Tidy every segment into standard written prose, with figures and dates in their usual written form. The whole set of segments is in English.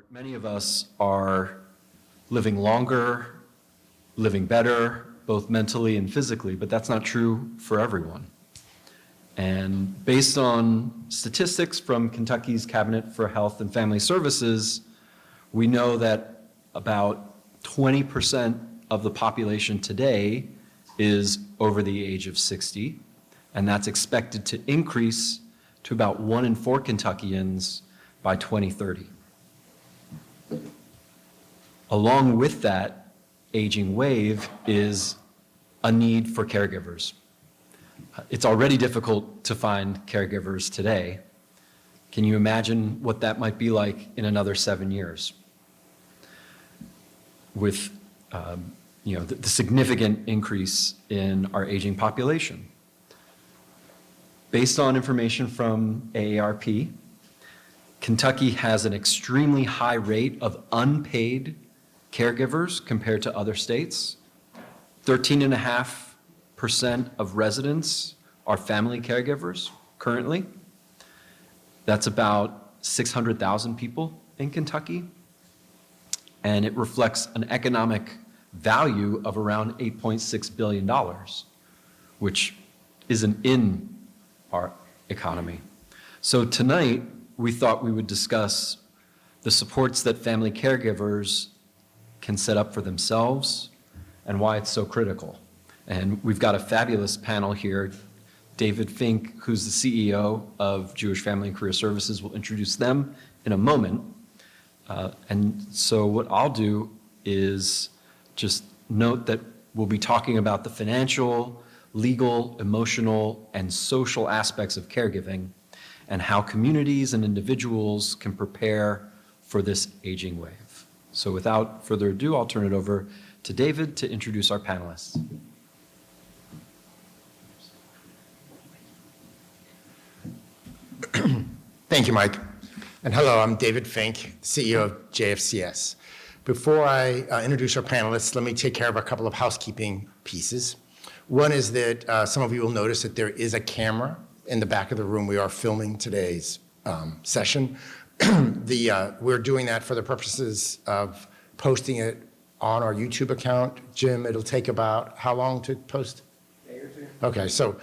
Many of us are living longer, living better, both mentally and physically, but that's not true for everyone. And based on statistics from Kentucky's Cabinet for Health and Family Services, we know that about 20% of the population today is over the age of 60, and that's expected to increase to about 1 in 4 Kentuckians by 2030. Along with that aging wave is a need for caregivers. It's already difficult to find caregivers today. Can you imagine what that might be like in another 7 years? With the significant increase in our aging population. Based on information from AARP, Kentucky has an extremely high rate of unpaid caregivers compared to other states. 13.5% of residents are family caregivers currently. That's about 600,000 people in Kentucky. And it reflects an economic value of around $8.6 billion, which isn't in our economy. So tonight, we thought we would discuss the supports that family caregivers can set up for themselves and why it's so critical. And we've got a fabulous panel here. David Fink, who's the CEO of Jewish Family and Career Services, will introduce them in a moment. And so what I'll do is just note that we'll be talking about the financial, legal, emotional, and social aspects of caregiving and how communities and individuals can prepare for this aging wave. So without further ado, I'll turn it over to David to introduce our panelists. Thank you, Mike. And hello, I'm David Fink, CEO of JFCS. Before I introduce our panelists, let me take care of a couple of housekeeping pieces. One is that some of you will notice that there is a camera in the back of the room. We are filming today's session. We're doing that for the purposes of posting it on our YouTube account. Jim, it'll take about how long to post? A day or two. Okay, so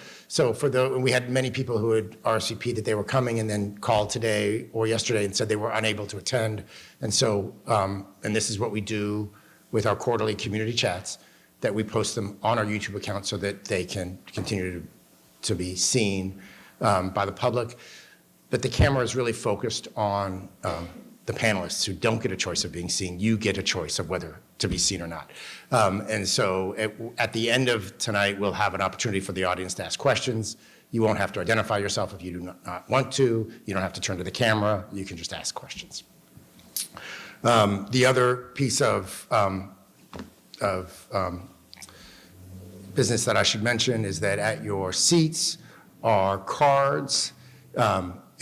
we had many people who had RSVP'd that they were coming and then called today or yesterday and said they were unable to attend. And so, and this is what we do with our quarterly community chats, that we post them on our YouTube account so that they can continue to be seen by the public. But the camera is really focused on the panelists who don't get a choice of being seen. You get a choice of whether to be seen or not. And so at the end of tonight, we'll have an opportunity for the audience to ask questions. You won't have to identify yourself if you do not want to. You don't have to turn to the camera. You can just ask questions. The other piece of business that I should mention is that at your seats are cards,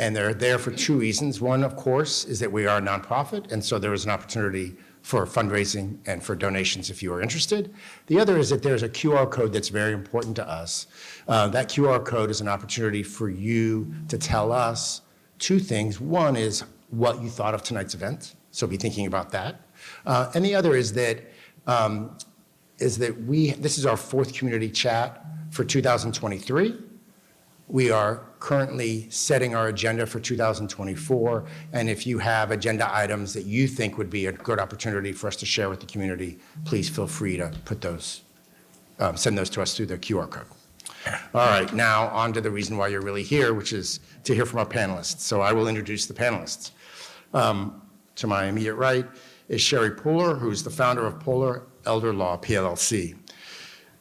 and they're there for two reasons. One, of course, is that we are a nonprofit, and so there is an opportunity for fundraising and for donations if you are interested. The other is that there's a QR code that's very important to us. That QR code is an opportunity for you to tell us two things. One is what you thought of tonight's event, so be thinking about that. And the other is that this is our 4th community chat for 2023. We are currently setting our agenda for 2024, and if you have agenda items that you think would be a good opportunity for us to share with the community, please feel free to put those, send those to us through the QR code. All right, now on to the reason why you're really here, which is to hear from our panelists. So I will introduce the panelists. To my immediate right is Sherry Puller, who's the founder of Puller Elder Law, PLLC.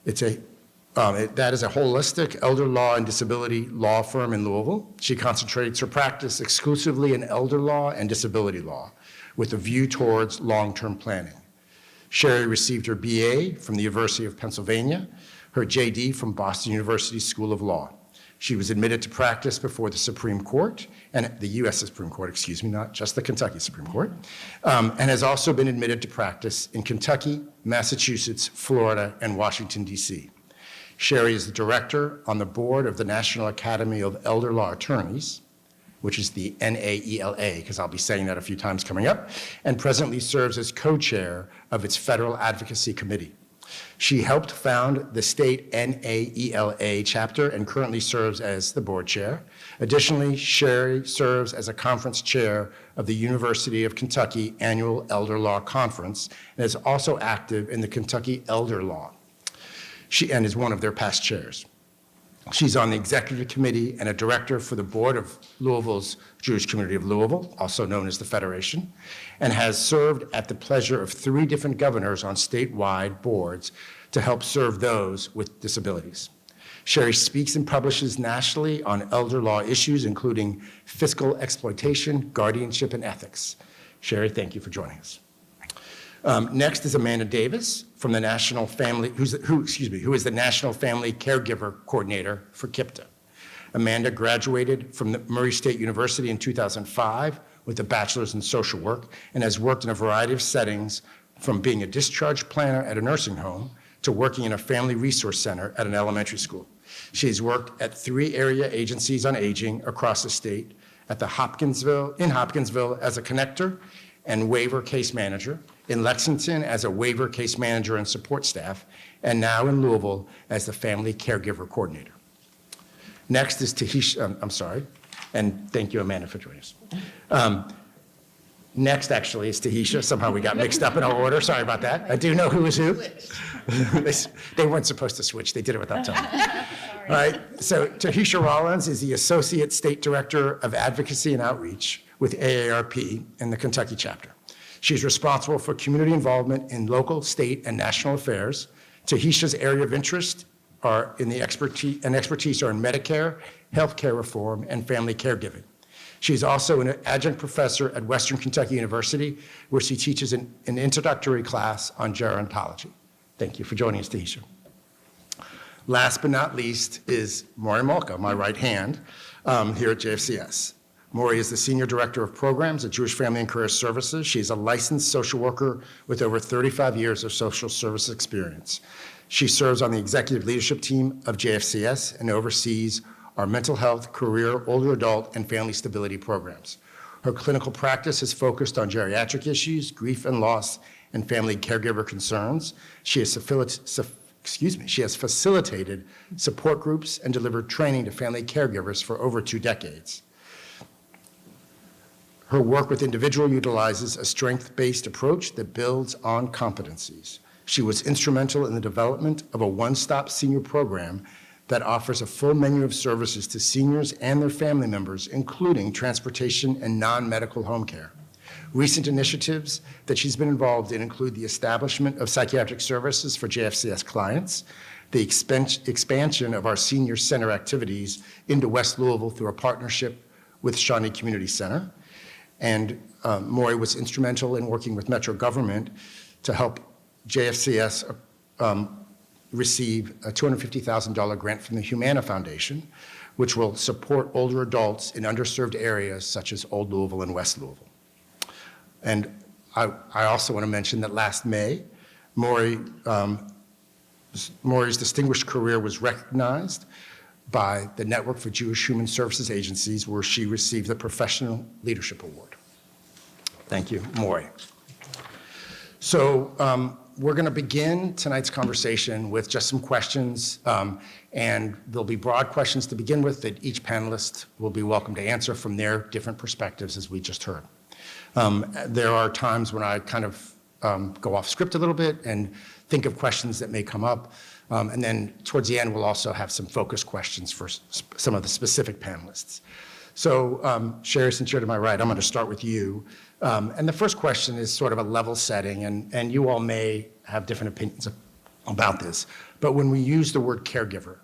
That is a holistic elder law and disability law firm in Louisville. She concentrates her practice exclusively in elder law and disability law with a view towards long-term planning. Sherry received her BA from the University of Pennsylvania, her JD from Boston University School of Law. She was admitted to practice before the Supreme Court, and the U.S. Supreme Court, excuse me, not just the Kentucky Supreme Court, and has also been admitted to practice in Kentucky, Massachusetts, Florida, and Washington, D.C. Sherry is the director on the board of the National Academy of Elder Law Attorneys. which is the NAELA, because I'll be saying that a few times coming up, and presently serves as co-chair of its Federal Advocacy Committee. She helped found the state NAELA chapter and currently serves as the board chair. Additionally, Sherry serves as a conference chair of the University of Kentucky Annual Elder Law Conference and is also active in the Kentucky Elder Law. She is one of their past chairs. She's on the executive committee and a director for the board of Louisville's Jewish Community of Louisville, also known as the Federation, and has served at the pleasure of 3 different governors on statewide boards to help serve those with disabilities. Sherry speaks and publishes nationally on elder law issues, including fiscal exploitation, guardianship, and ethics. Sherry, thank you for joining us. Next is Amanda Davis from the National Family, who is the National Family Caregiver Coordinator for KIPTA. Amanda graduated from the Murray State University in 2005 with a bachelor's in social work and has worked in a variety of settings, from being a discharge planner at a nursing home to working in a family resource center at an elementary school. She's worked at 3 area agencies on aging across the state, in Hopkinsville as a connector and waiver case manager, in Lexington as a waiver case manager and support staff, and now in Louisville as the family caregiver coordinator. Next is Tahisha, and thank you, Amanda, for joining us. Next, actually, is Tahisha. Somehow we got mixed up in our order. Sorry about that. I do know who is who. They weren't supposed to switch. They did it without telling me. All right, so Tahisha Rollins is the Associate State Director of Advocacy and Outreach with AARP in the Kentucky chapter. She's responsible for community involvement in local, state, and national affairs. Tahisha's area of interest are in the expertise are in Medicare, healthcare reform, and family caregiving. She's also an adjunct professor at Western Kentucky University, where she teaches an introductory class on gerontology. Thank you for joining us, Tahisha. Last but not least is Maury Malka, my right hand, here at JFCS. Maury is the Senior Director of Programs at Jewish Family and Career Services. She's a licensed social worker with over 35 years of social service experience. She serves on the executive leadership team of JFCS and oversees our mental health, career, older adult, and family stability programs. Her clinical practice is focused on geriatric issues, grief and loss, and family caregiver concerns. She has facilitated support groups and delivered training to family caregivers for over 2 decades. Her work with individual utilizes a strength-based approach that builds on competencies. She was instrumental in the development of a one-stop senior program that offers a full menu of services to seniors and their family members, including transportation and non-medical home care. Recent initiatives that she's been involved in include the establishment of psychiatric services for JFCS clients, the expansion of our senior center activities into West Louisville through a partnership with Shawnee Community Center. And Maury was instrumental in working with Metro government to help JFCS receive a $250,000 grant from the Humana Foundation, which will support older adults in underserved areas such as Old Louisville and West Louisville. And I also want to mention that last May, Maury's distinguished career was recognized by the Network for Jewish Human Services Agencies, where she received the Professional Leadership Award. Thank you, Maury. So we're going to begin tonight's conversation with just some questions, and there'll be broad questions to begin with that each panelist will be welcome to answer from their different perspectives, as we just heard. There are times when I kind of go off script a little bit and think of questions that may come up. And then towards the end, we'll also have some focus questions for some of the specific panelists. So Sherry, since you're to my right, I'm going to start with you. And the first question is sort of a level setting, and you all may have different opinions about this. But when we use the word caregiver,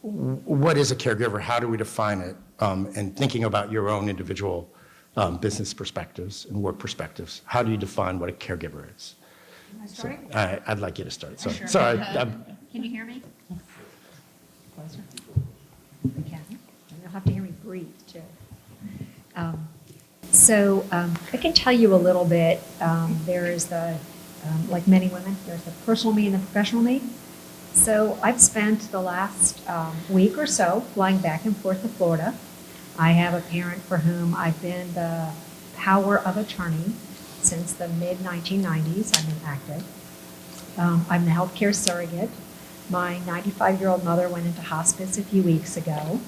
what is a caregiver? How do we define it? And thinking about your own individual business perspectives and work perspectives, how do you define what a caregiver is? Am I starting? So, I'd like you to start. Sure. Sorry. Can you hear me? Closer. You can. And you'll have to hear me breathe, too. I can tell you a little bit. There is the, like many women, there's the personal me and the professional me. So I've spent the last week or so flying back and forth to Florida I have a parent for whom I've been the power of attorney since the mid-1990s. I've been active. I'm the healthcare surrogate. My 95-year-old mother went into hospice a few weeks ago.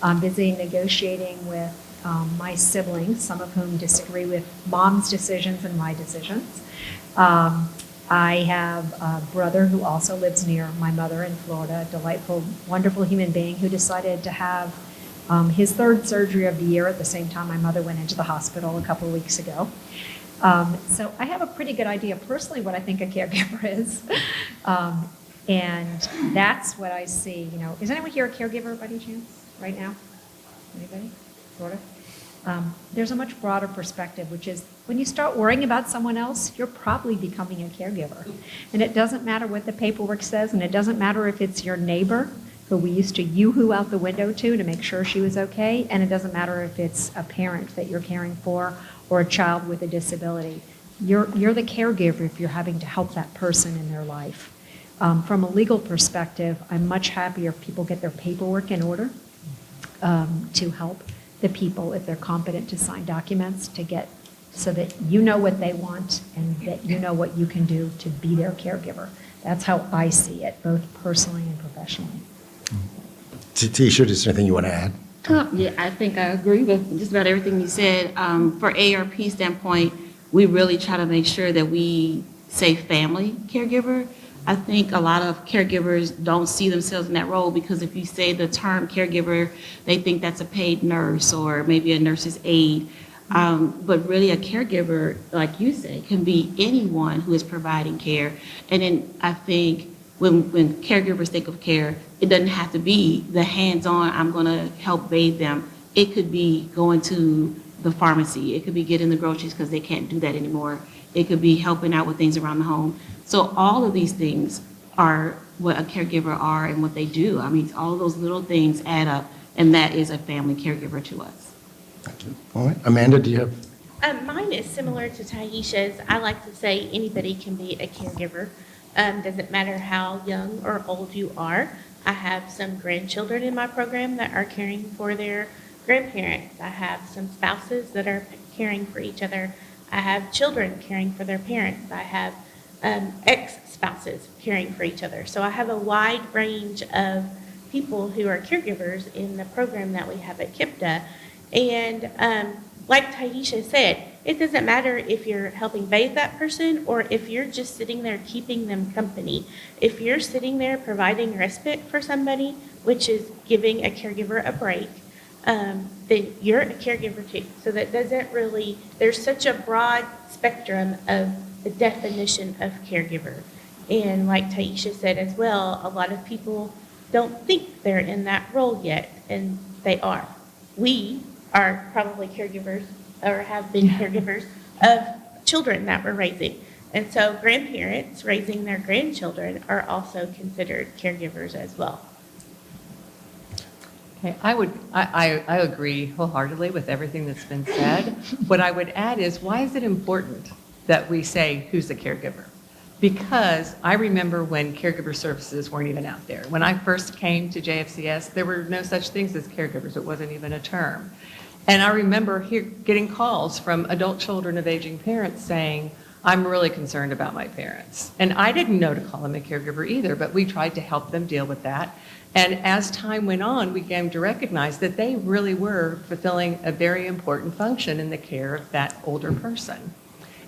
I'm busy negotiating with my siblings, some of whom disagree with mom's decisions and my decisions. I have a brother who also lives near my mother in Florida, a delightful, wonderful human being who decided to have his third surgery of the year at the same time my mother went into the hospital a couple of weeks ago. So I have a pretty good idea personally what I think a caregiver is. And that's what I see. You know, is anyone here a caregiver by any chance right now? Anybody? Sort of? There's a much broader perspective, which is when you start worrying about someone else, you're probably becoming a caregiver. And it doesn't matter what the paperwork says, and it doesn't matter if it's your neighbor who we used to yoo-hoo out the window to make sure she was okay, and it doesn't matter if it's a parent that you're caring for or a child with a disability. You're the caregiver if you're having to help that person in their life. From a legal perspective, I'm much happier if people get their paperwork in order to help the people if they're competent to sign documents to get so that you know what they want and that you know what you can do to be their caregiver. That's how I see it, both personally and professionally. Tisha, is there anything you want to add? Yeah, I think I agree with just about everything you said. For ARP standpoint, we really try to make sure that we say family caregiver. I think a lot of caregivers don't see themselves in that role because if you say the term caregiver, they think that's a paid nurse or maybe a nurse's aide. But really a caregiver, like you say, can be anyone who is providing care. And then I think when caregivers think of care, it doesn't have to be the hands-on, I'm going to help bathe them. It could be going to the pharmacy. It could be getting the groceries because they can't do that anymore. It could be helping out with things around the home. So all of these things are what a caregiver are and what they do. I mean, all of those little things add up, and that is a family caregiver to us. Thank you. All right. Amanda, do you have? Mine is similar to Taisha's. I like to say anybody can be a caregiver. Doesn't matter how young or old you are. I have some grandchildren in my program that are caring for their grandparents. I have some spouses that are caring for each other. I have children caring for their parents. I have ex-spouses caring for each other. So I have a wide range of people who are caregivers in the program that we have at KIPTA. And like Taisha said, it doesn't matter if you're helping bathe that person or if you're just sitting there keeping them company. If you're sitting there providing respite for somebody, which is giving a caregiver a break, then you're a caregiver too. So that doesn't really, there's such a broad spectrum of the definition of caregiver. And like Taisha said as well, a lot of people don't think they're in that role yet, and they are. We are probably caregivers or have been caregivers of children that we're raising. And so grandparents raising their grandchildren are also considered caregivers as well. Okay, I agree wholeheartedly with everything that's been said. What I would add is, why is it important that we say who's a caregiver? Because I remember when caregiver services weren't even out there. When I first came to JFCS, there were no such things as caregivers. It wasn't even a term. And I remember getting calls from adult children of aging parents saying, I'm really concerned about my parents. And I didn't know to call them a caregiver either, but we tried to help them deal with that. And as time went on, we came to recognize that they really were fulfilling a very important function in the care of that older person.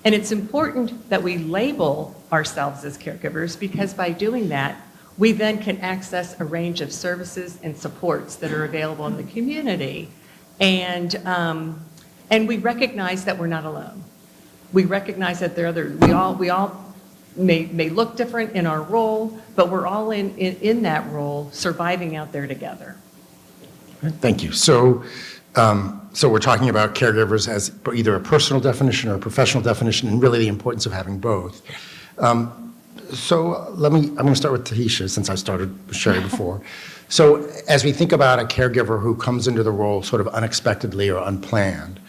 And it's important that we label ourselves as caregivers because by doing that, we then can access a range of services and supports that are available in the community. And we recognize that we're not alone. We recognize that there are other, we all may look different in our role, but we're all in that role, surviving out there together. Thank you. So we're talking about caregivers as either a personal definition or a professional definition, and really the importance of having both. So I'm going to start with Taisha, since I started with Sherry before. So as we think about a caregiver who comes into the role sort of unexpectedly or unplanned,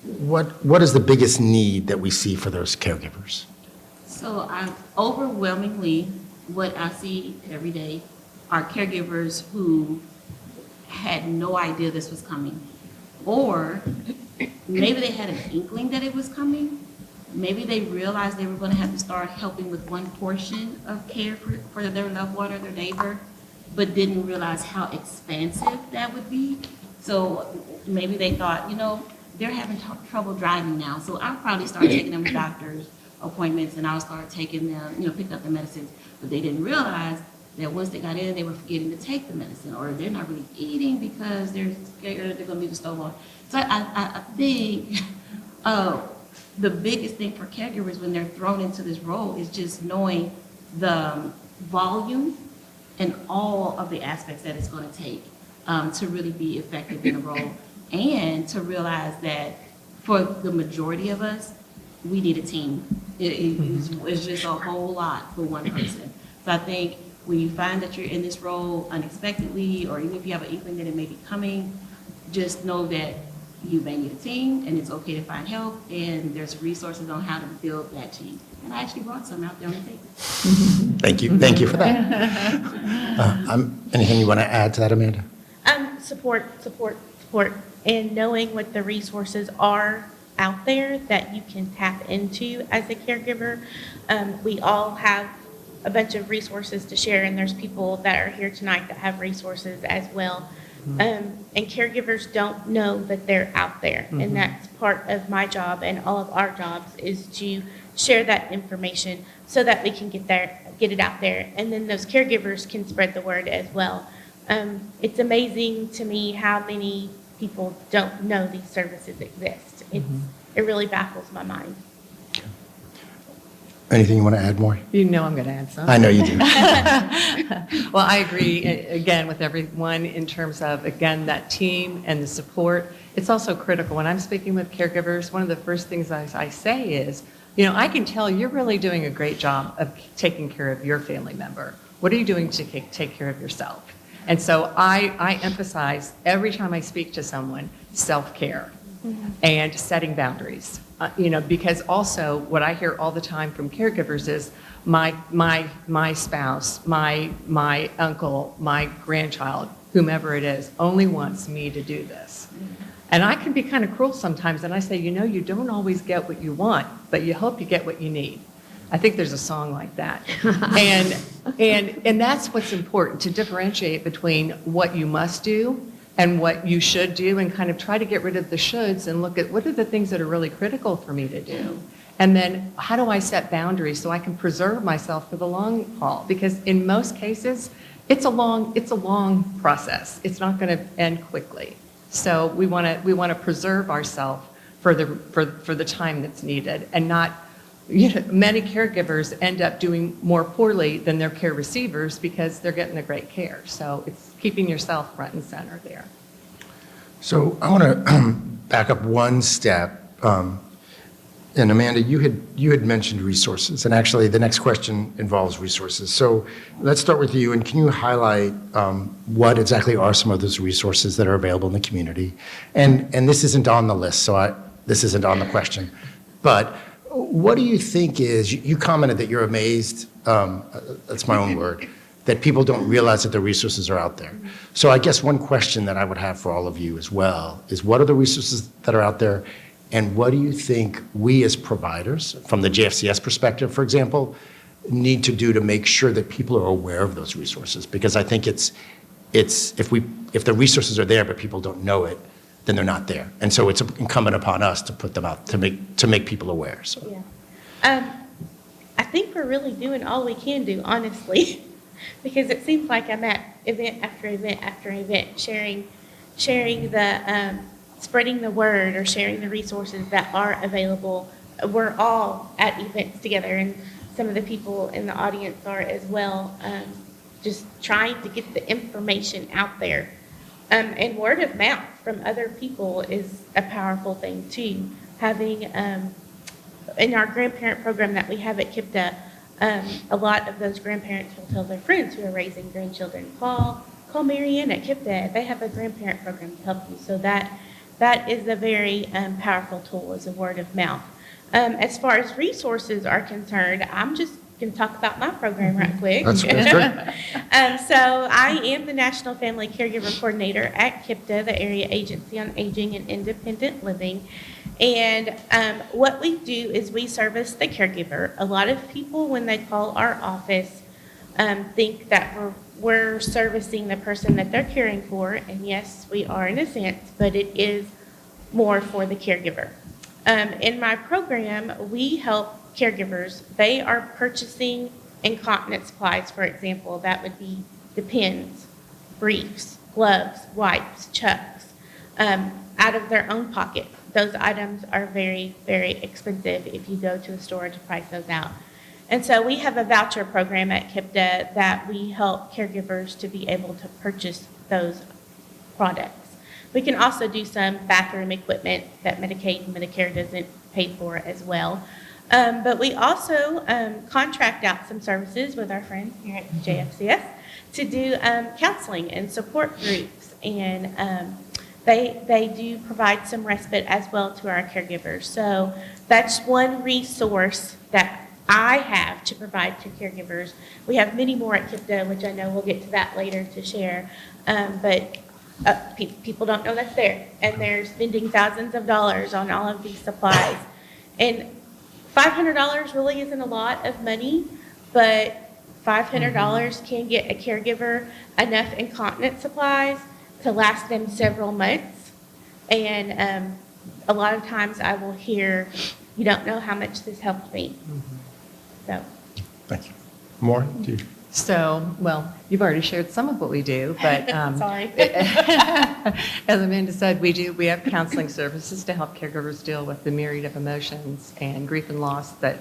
what is the biggest need that we see for those caregivers? So overwhelmingly, what I see every day are caregivers who had no idea this was coming. Or maybe they had an inkling that it was coming. Maybe they realized they were going to have to start helping with one portion of care for their loved one or their neighbor, but didn't realize how expansive that would be. So maybe they thought, they're having trouble driving now, so I'll probably start taking them to doctor's appointments, and I'll start taking them, pick up the medicines. But they didn't realize that once they got in, they were forgetting to take the medicine, or they're not really eating because they're scared they're going to leave the stove on. So I think the biggest thing for caregivers when they're thrown into this role is just knowing the volume and all of the aspects that it's going to take to really be effective in the role, and to realize that for the majority of us, we need a team. It's just a whole lot for one person. So I think when you find that you're in this role unexpectedly, or even if you have an inkling that it may be coming, just know that you may need a team, and it's okay to find help, and there's resources on how to build that team. And I actually brought some out there on the table. Thank you for that. Anything you want to add to that, Amanda? Support, and knowing what the resources are out there that you can tap into as a caregiver. We all have a bunch of resources to share, and there's people that are here tonight that have resources as well. And caregivers don't know that they're out there, and that's part of my job and all of our jobs is to share that information so that we can get it out there, and then those caregivers can spread the word as well. It's amazing to me how many people don't know these services exist. It really baffles my mind. Anything you want to add more? You know I'm going to add something. I know you do. Well, I agree, again, with everyone in terms of, again, that team and the support. It's also critical. When I'm speaking with caregivers, one of the first things I say is, I can tell you're really doing a great job of taking care of your family member. What are you doing to take care of yourself? And so I emphasize every time I speak to someone, self-care and setting boundaries. Because also what I hear all the time from caregivers is my spouse, my uncle, my grandchild, whomever it is, only wants me to do this. And I can be kind of cruel sometimes, and I say, you don't always get what you want, but you hope you get what you need. I think there's a song like that. And that's what's important, to differentiate between what you must do and what you should do, and kind of try to get rid of the shoulds and look at what are the things that are really critical for me to do. And then how do I set boundaries so I can preserve myself for the long haul? Because in most cases, it's a long process. It's not going to end quickly. So we want to preserve ourselves for the time that's needed, and not, many caregivers end up doing more poorly than their care receivers because they're getting the great care. So it's keeping yourself front and center there. So I want to back up one step. And Amanda, you had mentioned resources, and actually the next question involves resources. So let's start with you, and can you highlight what exactly are some of those resources that are available in the community? And this isn't on the list, so this isn't on the question. But what do you think is, you commented that you're amazed, that's my own word, that people don't realize that the resources are out there. So I guess one question that I would have for all of you as well is, what are the resources that are out there? And what do you think we as providers, from the JFCS perspective, for example, need to do to make sure that people are aware of those resources? Because I think it's if the resources are there but people don't know it, then they're not there. And so it's incumbent upon us to put them out, to make people aware. So Yeah. I think we're really doing all we can do, honestly, because it seems like I'm at event after event after event, sharing the spreading the word or sharing the resources that are available. We're all at events together, and some of the people in the audience are as well, just trying to get the information out there. And word of mouth from other people is a powerful thing too. Having, in our grandparent program that we have at KIPTA, a lot of those grandparents will tell their friends who are raising grandchildren, call Marianne at KIPTA. They have a grandparent program to help you. So that is a very powerful tool, is a word of mouth. As far as resources are concerned, I'm just can talk about my program right quick. That's great. So I am the National Family Caregiver Coordinator at KIPTA, the Area Agency on Aging and Independent Living. And what we do is we service the caregiver. A lot of people, when they call our office, think that we're servicing the person that they're caring for. And yes, we are in a sense, but it is more for the caregiver. In my program, we help caregivers. They are purchasing incontinence supplies, for example. That would be Depends, briefs, gloves, wipes, chucks, out of their own pocket. Those items are very, very expensive if you go to a store to price those out. And so we have a voucher program at KIPTA that we help caregivers to be able to purchase those products. We can also do some bathroom equipment that Medicaid and Medicare doesn't pay for as well. But we also contract out some services with our friends here at JFCS to do counseling and support groups. And they do provide some respite as well to our caregivers. So that's one resource that I have to provide to caregivers. We have many more at KIPTA, which I know we'll get to that later to share. But people don't know that's there. And they're spending thousands of dollars on all of these supplies. And $500 really isn't a lot of money, but $500 can get a caregiver enough incontinence supplies to last them several months. And a lot of times I will hear, you don't know how much this helped me. So. Thank you. More? Do you? So, well, you've already shared some of what we do, but Sorry. as Amanda said, we have counseling services to help caregivers deal with the myriad of emotions and grief and loss that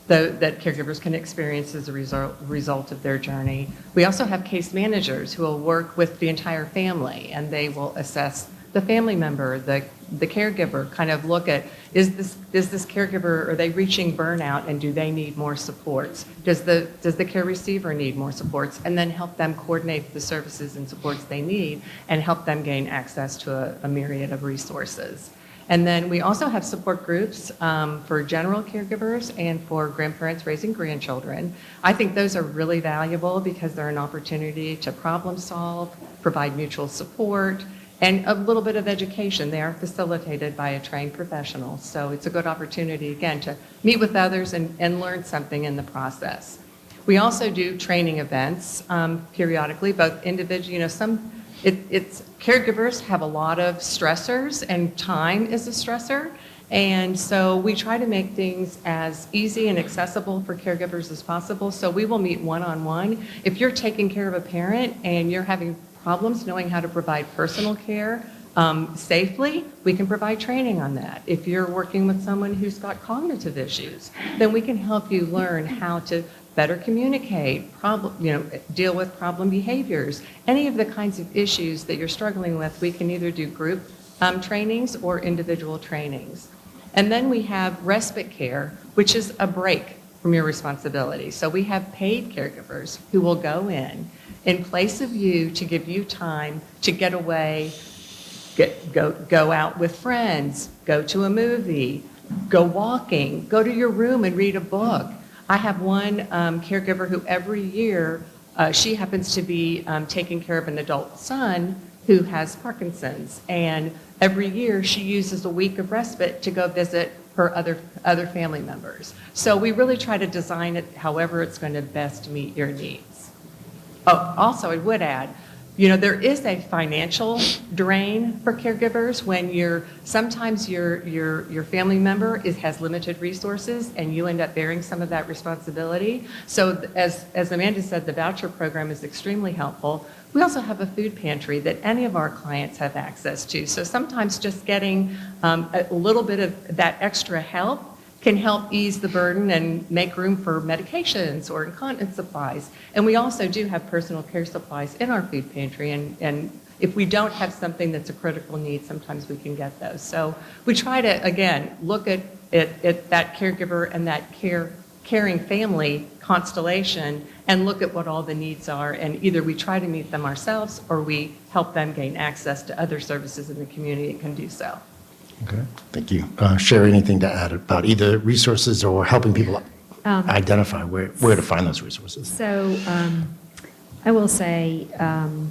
caregivers can experience as a result of their journey. We also have case managers who will work with the entire family, and they will assess the family member, the caregiver, kind of look at, is this caregiver, are they reaching burnout, and do they need more supports? Does the care receiver need more supports? And then help them coordinate the services and supports they need and help them gain access to a myriad of resources. And then we also have support groups for general caregivers and for grandparents raising grandchildren. I think those are really valuable because they're an opportunity to problem solve, provide mutual support, and a little bit of education. They are facilitated by a trained professional. So it's a good opportunity, again, to meet with others and learn something in the process. We also do training events periodically, both individual, it's caregivers have a lot of stressors, and time is a stressor. And so we try to make things as easy and accessible for caregivers as possible. So we will meet one-on-one. If you're taking care of a parent and you're having problems knowing how to provide personal care safely, we can provide training on that. If you're working with someone who's got cognitive issues, then we can help you learn how to better communicate, deal with problem behaviors. Any of the kinds of issues that you're struggling with, we can either do group trainings or individual trainings. And then we have respite care, which is a break from your responsibility. So we have paid caregivers who will go in place of you, to give you time to get away, go out with friends, go to a movie, go walking, go to your room and read a book. I have one caregiver who every year, she happens to be taking care of an adult son who has Parkinson's. And every year she uses a week of respite to go visit her other family members. So we really try to design it however it's going to best meet your needs. Oh, also I would add, there is a financial drain for caregivers when sometimes your family member has limited resources and you end up bearing some of that responsibility. So as Amanda said, the voucher program is extremely helpful. We also have a food pantry that any of our clients have access to. So sometimes just getting a little bit of that extra help can help ease the burden and make room for medications or incontinence supplies. And we also do have personal care supplies in our food pantry. And if we don't have something that's a critical need, sometimes we can get those. So we try to, again, look at that caregiver and that caring family constellation and look at what all the needs are. And either we try to meet them ourselves or we help them gain access to other services in the community that can do so. Okay, thank you. Share anything to add about either resources or helping people identify where to find those resources. So I will say,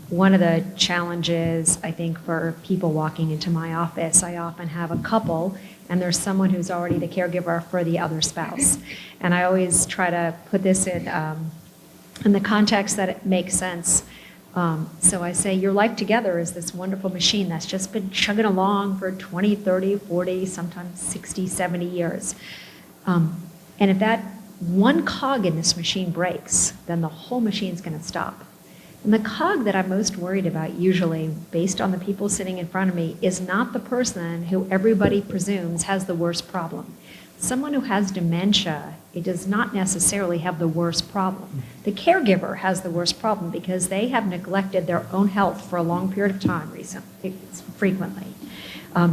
one of the challenges, I think, for people walking into my office, I often have a couple, and there's someone who's already the caregiver for the other spouse. And I always try to put this in the context that it makes sense. So I say, your life together is this wonderful machine that's just been chugging along for 20, 30, 40, sometimes 60, 70 years. And if that one cog in this machine breaks, then the whole machine's going to stop. And the cog that I'm most worried about, usually, based on the people sitting in front of me, is not the person who everybody presumes has the worst problem. Someone who has dementia, it does not necessarily have the worst problem. The caregiver has the worst problem because they have neglected their own health for a long period of time frequently.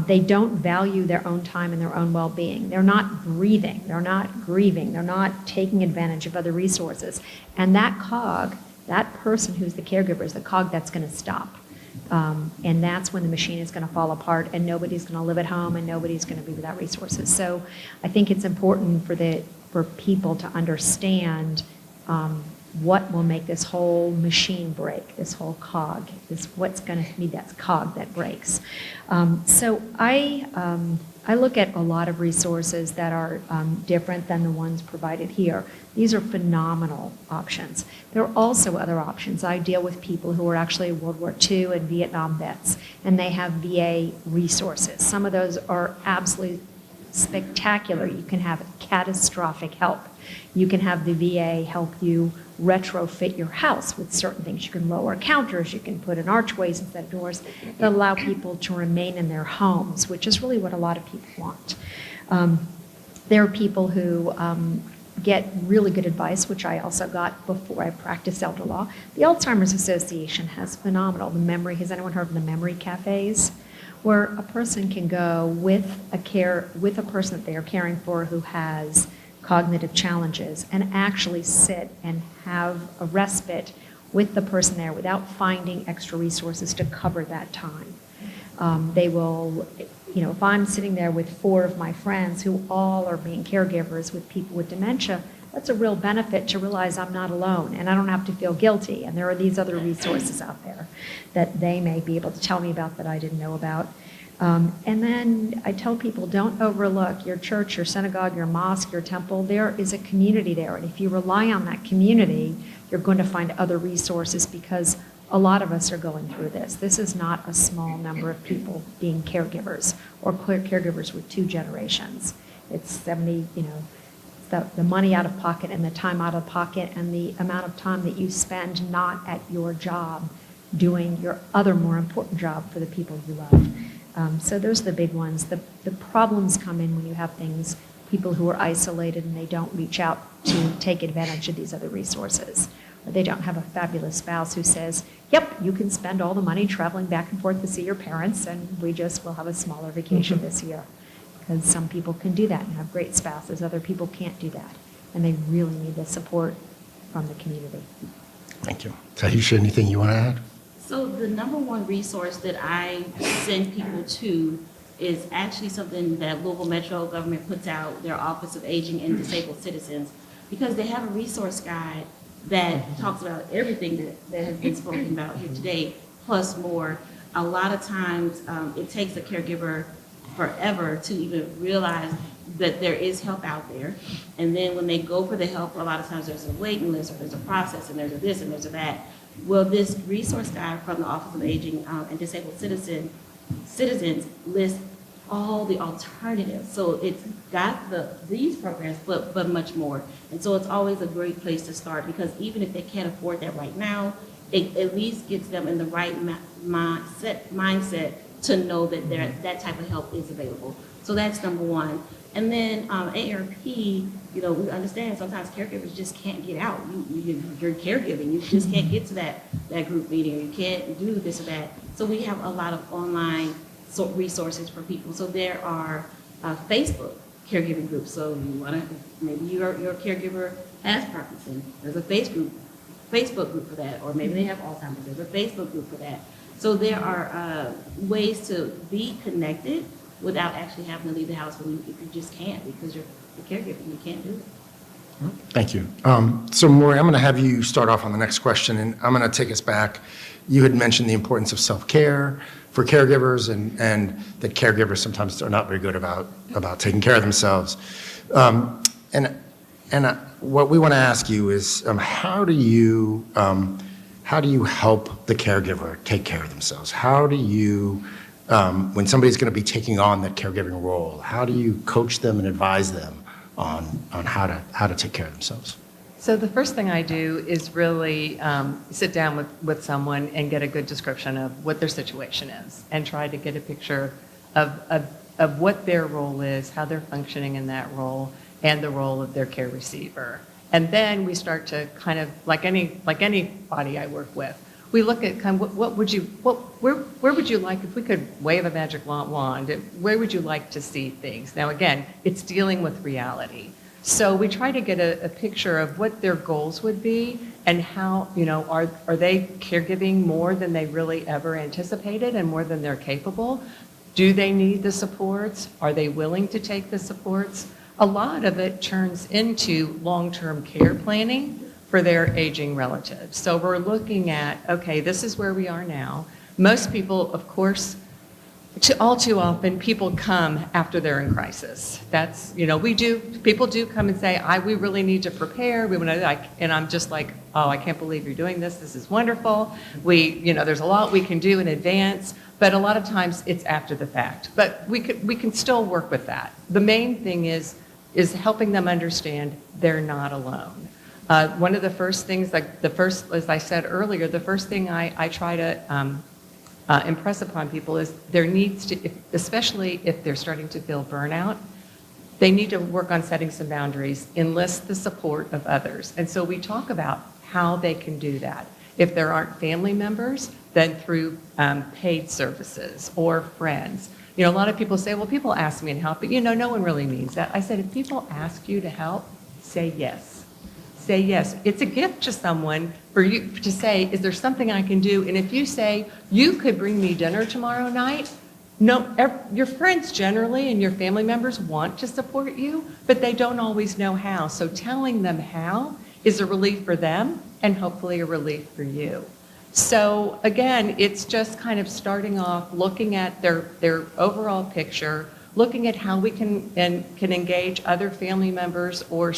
They don't value their own time and their own well-being. They're not breathing. They're not grieving. They're not taking advantage of other resources. And that cog, that person who's the caregiver, is the cog that's going to stop. And that's when the machine is going to fall apart and nobody's going to live at home and nobody's going to be without resources. So I think it's important for people to understand what will make this whole machine break, this whole cog, what's going to be that cog that breaks. So I look at a lot of resources that are different than the ones provided here. These are phenomenal options. There are also other options. I deal with people who are actually World War II and Vietnam vets, and they have VA resources. Some of those are absolutely spectacular. You can have catastrophic help. You can have the VA help you retrofit your house with certain things. You can lower counters, you can put in archways instead of doors that allow people to remain in their homes, which is really what a lot of people want. There are people who get really good advice, which I also got before I practiced elder law. The Alzheimer's Association has phenomenal, has anyone heard of the memory cafes? Where a person can go with a person that they are caring for who has cognitive challenges and actually sit and have a respite with the person there without finding extra resources to cover that time. They will, if I'm sitting there with 4 of my friends who all are being caregivers with people with dementia, that's a real benefit to realize I'm not alone and I don't have to feel guilty. And there are these other resources out there that they may be able to tell me about that I didn't know about. And then I tell people, don't overlook your church, your synagogue, your mosque, your temple. There is a community there. And if you rely on that community, you're going to find other resources because a lot of us are going through this. This is not a small number of people being caregivers or caregivers with 2 generations. It's 70, the money out of pocket and the time out of pocket and the amount of time that you spend not at your job doing your other more important job for the people you love. So those are the big ones. The problems come in when you have people who are isolated and they don't reach out to take advantage of these other resources. Or they don't have a fabulous spouse who says, yep, you can spend all the money traveling back and forth to see your parents and we just will have a smaller vacation this year. Because some people can do that and have great spouses. Other people can't do that. And they really need the support from the community. Thank you. Tahisha, anything you want to add? So the number one resource that I send people to is actually something that Louisville Metro government puts out, their Office of Aging and Disabled Citizens, because they have a resource guide that talks about everything that has been spoken about here today, plus more. A lot of times it takes a caregiver forever to even realize that there is help out there. And then when they go for the help, a lot of times there's a waiting list or there's a process and there's a this and there's a that. Well, this resource guide from the Office of Aging and Disabled Citizens lists all the alternatives. So it's got these programs, but much more. And so it's always a great place to start because even if they can't afford that right now, it at least gets them in the right mindset to know that that type of help is available. So that's number one. And then ARP, we understand sometimes caregivers just can't get out. You're caregiving, you just can't get to that group meeting, or you can't do this or that. So we have a lot of online resources for people. So there are Facebook caregiving groups. So maybe your caregiver has Parkinson's. There's a Facebook group for that, or maybe they have Alzheimer's. There's a Facebook group for that. So there are ways to be connected without actually having to leave the house if you just can't because you're caregiving, you can't do it. Thank you. So Maury, I'm going to have you start off on the next question, and I'm going to take us back. You had mentioned the importance of self-care for caregivers, and that caregivers sometimes are not very good about taking care of themselves. And what we want to ask you is, how do you help the caregiver take care of themselves? How do you, when somebody's going to be taking on that caregiving role, how do you coach them and advise them on how to take care of themselves? So the first thing I do is really sit down with someone and get a good description of what their situation is and try to get a picture of what their role is, how they're functioning in that role, and the role of their care receiver. And then we start to kind of, like anybody I work with, we look at kind of where would you like, if we could wave a magic wand, where would you like to see things? Now again, it's dealing with reality. So we try to get a picture of what their goals would be and how, are they caregiving more than they really ever anticipated and more than they're capable? Do they need the supports? Are they willing to take the supports? A lot of it turns into long-term care planning for their aging relatives. So we're looking at, okay, this is where we are now. Most people, of course, all too often, people come after they're in crisis. That's, people do come and say, we really need to prepare. We want to, and I'm just like, oh, I can't believe you're doing this. This is wonderful. There's a lot we can do in advance, but a lot of times it's after the fact. But we can still work with that. The main thing is helping them understand they're not alone. One of the first things, as I said earlier, the first thing I try to impress upon people is there needs to, especially if they're starting to feel burnout, they need to work on setting some boundaries, enlist the support of others. And so we talk about how they can do that. If there aren't family members, then through paid services or friends. A lot of people say, well, people ask me to help, but no one really means that. I said, if people ask you to help, say yes. Say yes. It's a gift to someone for you to say, is there something I can do? And if you say, you could bring me dinner tomorrow night, your friends generally and your family members want to support you, but they don't always know how. So telling them how is a relief for them and hopefully a relief for you. So again, it's just kind of starting off, looking at their overall picture, looking at how we can engage other family members or a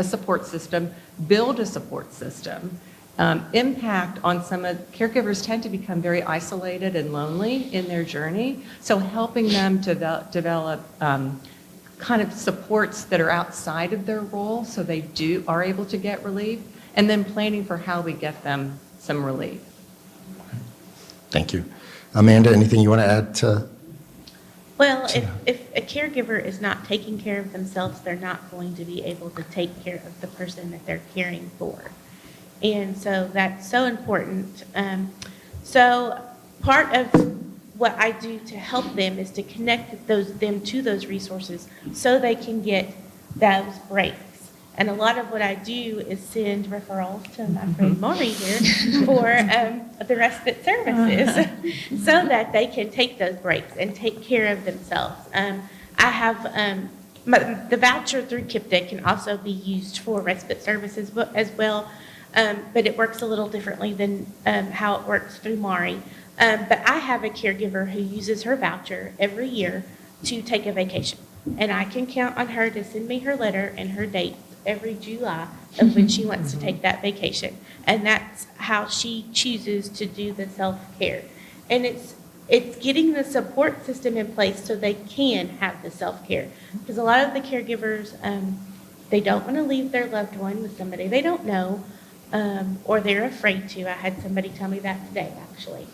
support system, build a support system. Impact on caregivers tend to become very isolated and lonely in their journey. So helping them to develop kind of supports that are outside of their role so they are able to get relief, and then planning for how we get them some relief. Thank you. Amanda, anything you want to add to? Well, if a caregiver is not taking care of themselves, they're not going to be able to take care of the person that they're caring for. And so that's so important. So part of what I do to help them is to connect them to those resources so they can get those breaks. And a lot of what I do is send referrals to my friend Maury here for the respite services so that they can take those breaks and take care of themselves. I have the voucher through KIPTA can also be used for respite services as well, but it works a little differently than how it works through Maury. But I have a caregiver who uses her voucher every year to take a vacation. And I can count on her to send me her letter and her date every July of when she wants to take that vacation. And that's how she chooses to do the self-care. And it's getting the support system in place so they can have the self-care. Because a lot of the caregivers, they don't want to leave their loved one with somebody they don't know, or they're afraid to. I had somebody tell me that today, actually.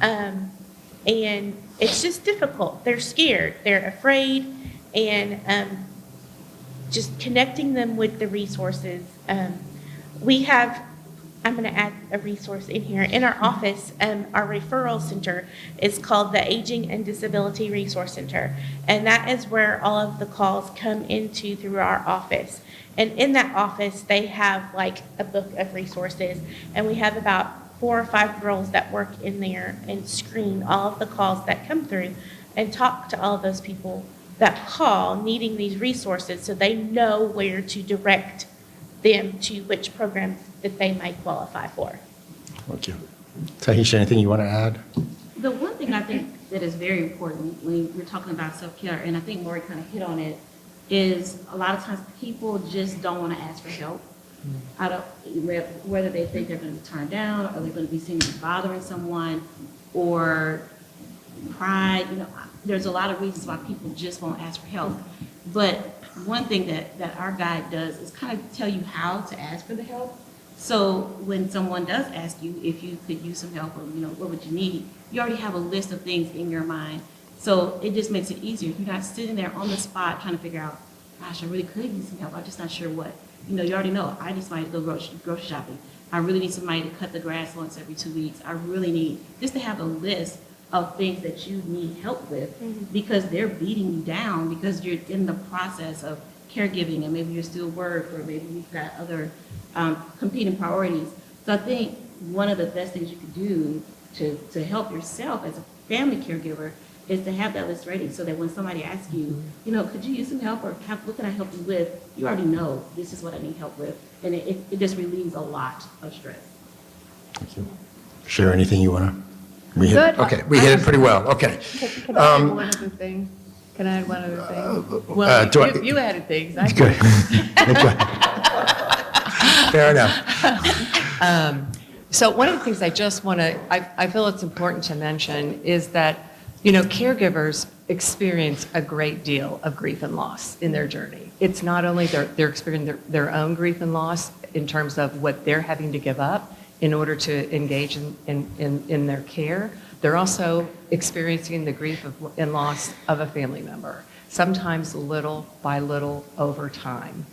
And it's just difficult. They're scared. They're afraid. And just connecting them with the resources. We have, I'm going to add a resource in here. In our office, our referral center is called the Aging and Disability Resource Center. And that is where all of the calls come into through our office. And in that office, they have like a book of resources. And we have about 4 or 5 girls that work in there and screen all of the calls that come through and talk to all of those people that call needing these resources so they know where to direct them to which programs that they may qualify for. Thank you. Tahisha, anything you want to add? The one thing I think that is very important when we're talking about self-care, and I think Maury kind of hit on it, is a lot of times people just don't want to ask for help. I don't, whether they think they're going to be turned down, or they're going to be seen as bothering someone, or pride. There's a lot of reasons why people just won't ask for help. But one thing that our guide does is kind of tell you how to ask for the help. So when someone does ask you if you could use some help, or what would you need, you already have a list of things in your mind. So it just makes it easier. You're not sitting there on the spot trying to figure out, gosh, I really could use some help. I'm just not sure what. You already know, I need somebody to go grocery shopping. I really need somebody to cut the grass once every 2 weeks. I really need, just to have a list of things that you need help with, because they're beating you down because you're in the process of caregiving, and maybe you're still work, or maybe you've got other competing priorities. So I think one of the best things you could do to help yourself as a family caregiver is to have that list ready, so that when somebody asks you, could you use some help, or what can I help you with, you already know this is what I need help with, and it just relieves a lot of stress. Thank you. Share anything you want to? Good. Okay, we hit it pretty well. Okay. Can I add one other thing? Can I add one other thing? Well, do I- you added things. Good. Fair enough. So one of the things I just want to, I feel it's important to mention is that, caregivers experience a great deal of grief and loss in their journey. It's not only they're experiencing their own grief and loss in terms of what they're having to give up in order to engage in their care, they're also experiencing the grief and loss of a family member, sometimes little by little over time.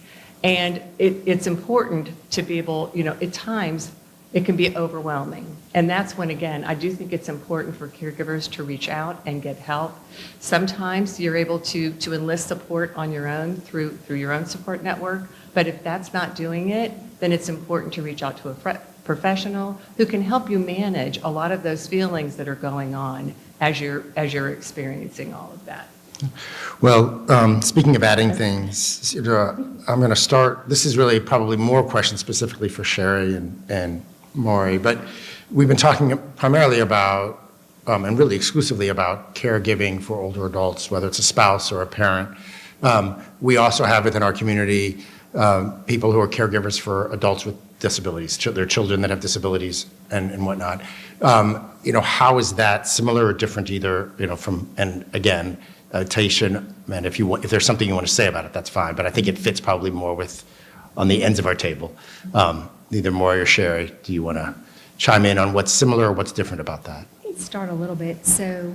And it's important to be able, at times, it can be overwhelming. And that's when, again, I do think it's important for caregivers to reach out and get help. Sometimes you're able to enlist support on your own through your own support network. But if that's not doing it, then it's important to reach out to a professional who can help you manage a lot of those feelings that are going on as you're experiencing all of that. Well, speaking of adding things, I'm going to start. This is really probably more questions specifically for Sherry and Maury, but we've been talking primarily about, and really exclusively about, caregiving for older adults, whether it's a spouse or a parent. We also have within our community people who are caregivers for adults with disabilities, their children that have disabilities and whatnot. How is that similar or different either, from, and again, Taisha, and if there's something you want to say about it, that's fine, but I think it fits probably more on the ends of our table. Either Maury or Sherry, do you want to chime in on what's similar or what's different about that? Let's start a little bit. So,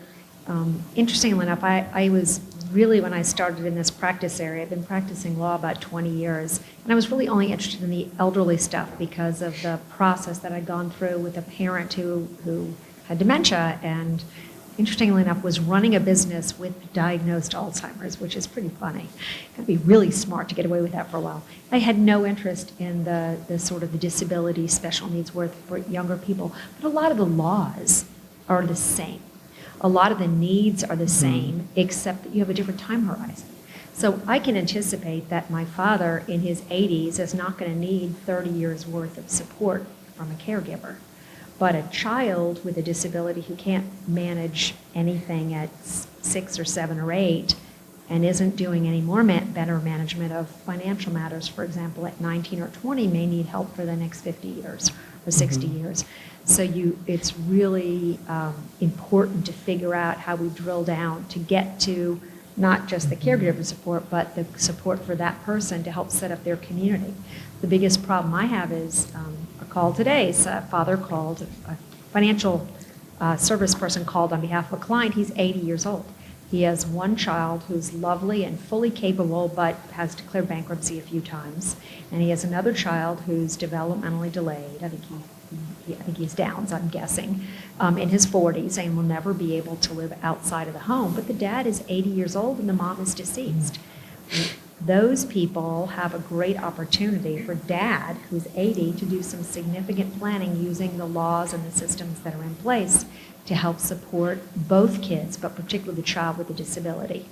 interestingly enough, I was really, when I started in this practice area, I've been practicing law about 20 years, and I was really only interested in the elderly stuff because of the process that I'd gone through with a parent who had dementia, and interestingly enough, was running a business with diagnosed Alzheimer's, which is pretty funny. Got to be really smart to get away with that for a while. I had no interest in the sort of the disability, special needs work for younger people, but a lot of the laws are the same. A lot of the needs are the same, except that you have a different time horizon. So I can anticipate that my father in his 80s is not going to need 30 years worth of support from a caregiver. But a child with a disability who can't manage anything at 6 or 7 or 8 and isn't doing any more better management of financial matters, for example, at 19 or 20 may need help for the next 50 years or 60 years. So it's really important to figure out how we drill down to get to not just the caregiver support, but the support for that person to help set up their community. The biggest problem I have is a call today. So a father called, a financial service person called on behalf of a client. He's 80 years old. He has one child who's lovely and fully capable, but has declared bankruptcy a few times. And he has another child who's developmentally delayed. I think he's Downs, I'm guessing, in his 40s, and will never be able to live outside of the home. But the dad is 80 years old and the mom is deceased. Those people have a great opportunity for dad, who's 80, to do some significant planning using the laws and the systems that are in place to help support both kids, but particularly the child with a disability.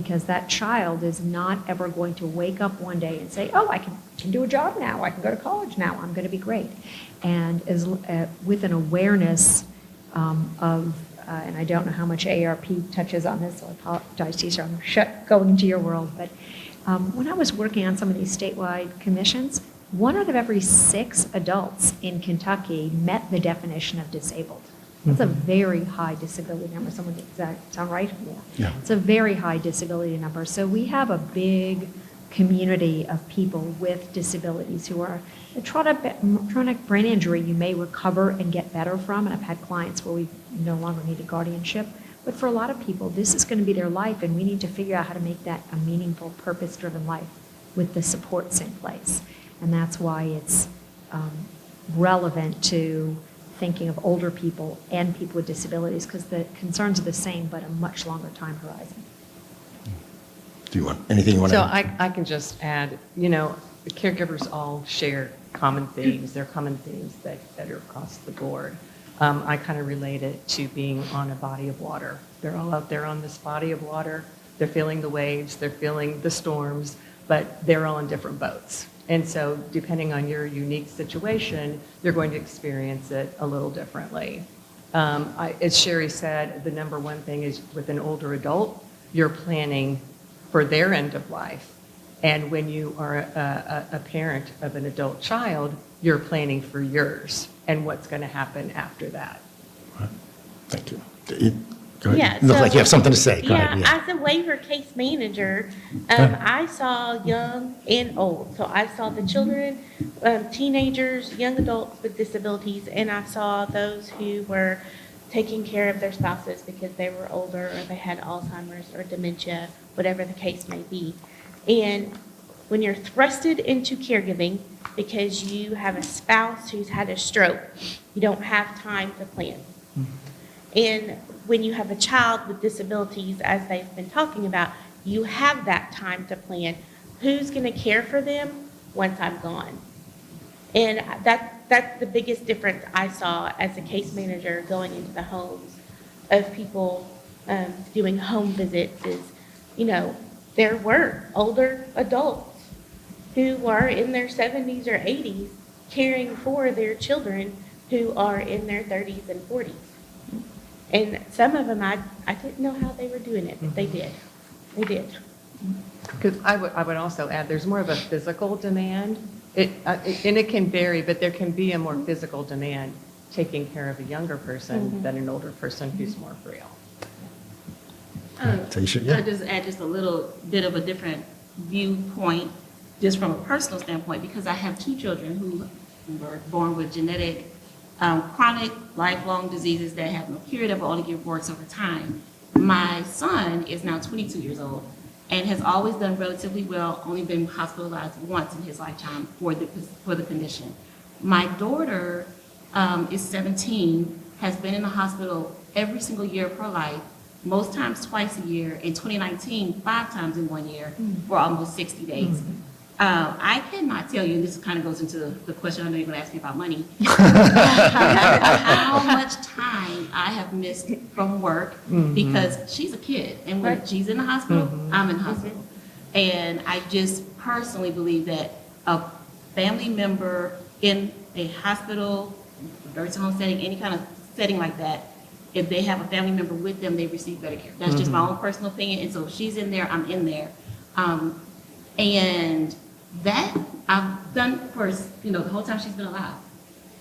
because that child is not ever going to wake up one day and say, oh, I can do a job now, I can go to college now, I'm going to be great. And with an awareness and I don't know how much AARP touches on this, so I apologize, teacher, I'm going into your world, but when I was working on some of these statewide commissions, 1 out of every 6 adults in Kentucky met the definition of disabled. That's a very high disability number. Someone, does that sound right? Yeah. It's a very high disability number. So we have a big community of people with disabilities who are a traumatic brain injury you may recover and get better from. And I've had clients where we no longer need a guardianship. But for a lot of people, this is going to be their life, and we need to figure out how to make that a meaningful, purpose-driven life with the supports in place. And that's why it's relevant to thinking of older people and people with disabilities, because the concerns are the same, but a much longer time horizon. Do you want, anything you want to So add? I can just add, the caregivers all share common themes. There are common themes that are across the board. I kind of relate it to being on a body of water. They're all out there on this body of water. They're feeling the waves, they're feeling the storms, but they're all in different boats. And so depending on your unique situation, you're going to experience it a little differently. As Sherry said, the number one thing is with an older adult, you're planning for their end of life. And when you are a parent of an adult child, you're planning for yours and what's going to happen after that. Thank you. Go ahead. Yeah, Looks like so- you have something to say. Go Yeah, ahead. as a waiver case manager, I saw young and old. So I saw the children, teenagers, young adults with disabilities, and I saw those who were taking care of their spouses because they were older or they had Alzheimer's or dementia, whatever the case may be. And when you're thrusted into caregiving because you have a spouse who's had a stroke, you don't have time to plan. And when you have a child with disabilities, as they've been talking about, you have that time to plan. Who's going to care for them once I'm gone? And that's the biggest difference I saw as a case manager going into the homes of people doing home visits is, there were older adults who were in their 70s or 80s caring for their children who are in their 30s and 40s. And some of them, I didn't know how they were doing it, but they did. They did. Because I would also add, there's more of a physical demand. And it can vary, but there can be a more physical demand taking care of a younger person than an older person who's more frail. Taisha, yeah. I'll just add just a little bit of a different viewpoint, just from a personal standpoint, because I have 2 children who were born with genetic chronic lifelong diseases that have no cure, that will only get worse over time. My son is now 22 years old and has always done relatively well, only been hospitalized once in his lifetime for the condition. My daughter is 17, has been in the hospital every single year of her life, most times twice a year. In 2019, 5 times in 1 year for almost 60 days. I cannot tell you, and this kind of goes into the question I know you're going to ask me about money, how much time I have missed from work because she's a kid. And when she's in the hospital, I'm in the hospital. And I just personally believe that a family member in a hospital, nursing home setting, any kind of setting like that, if they have a family member with them, they receive better care. That's just my own personal opinion. And so if she's in there, I'm in there. And that I've done for, the whole time she's been alive.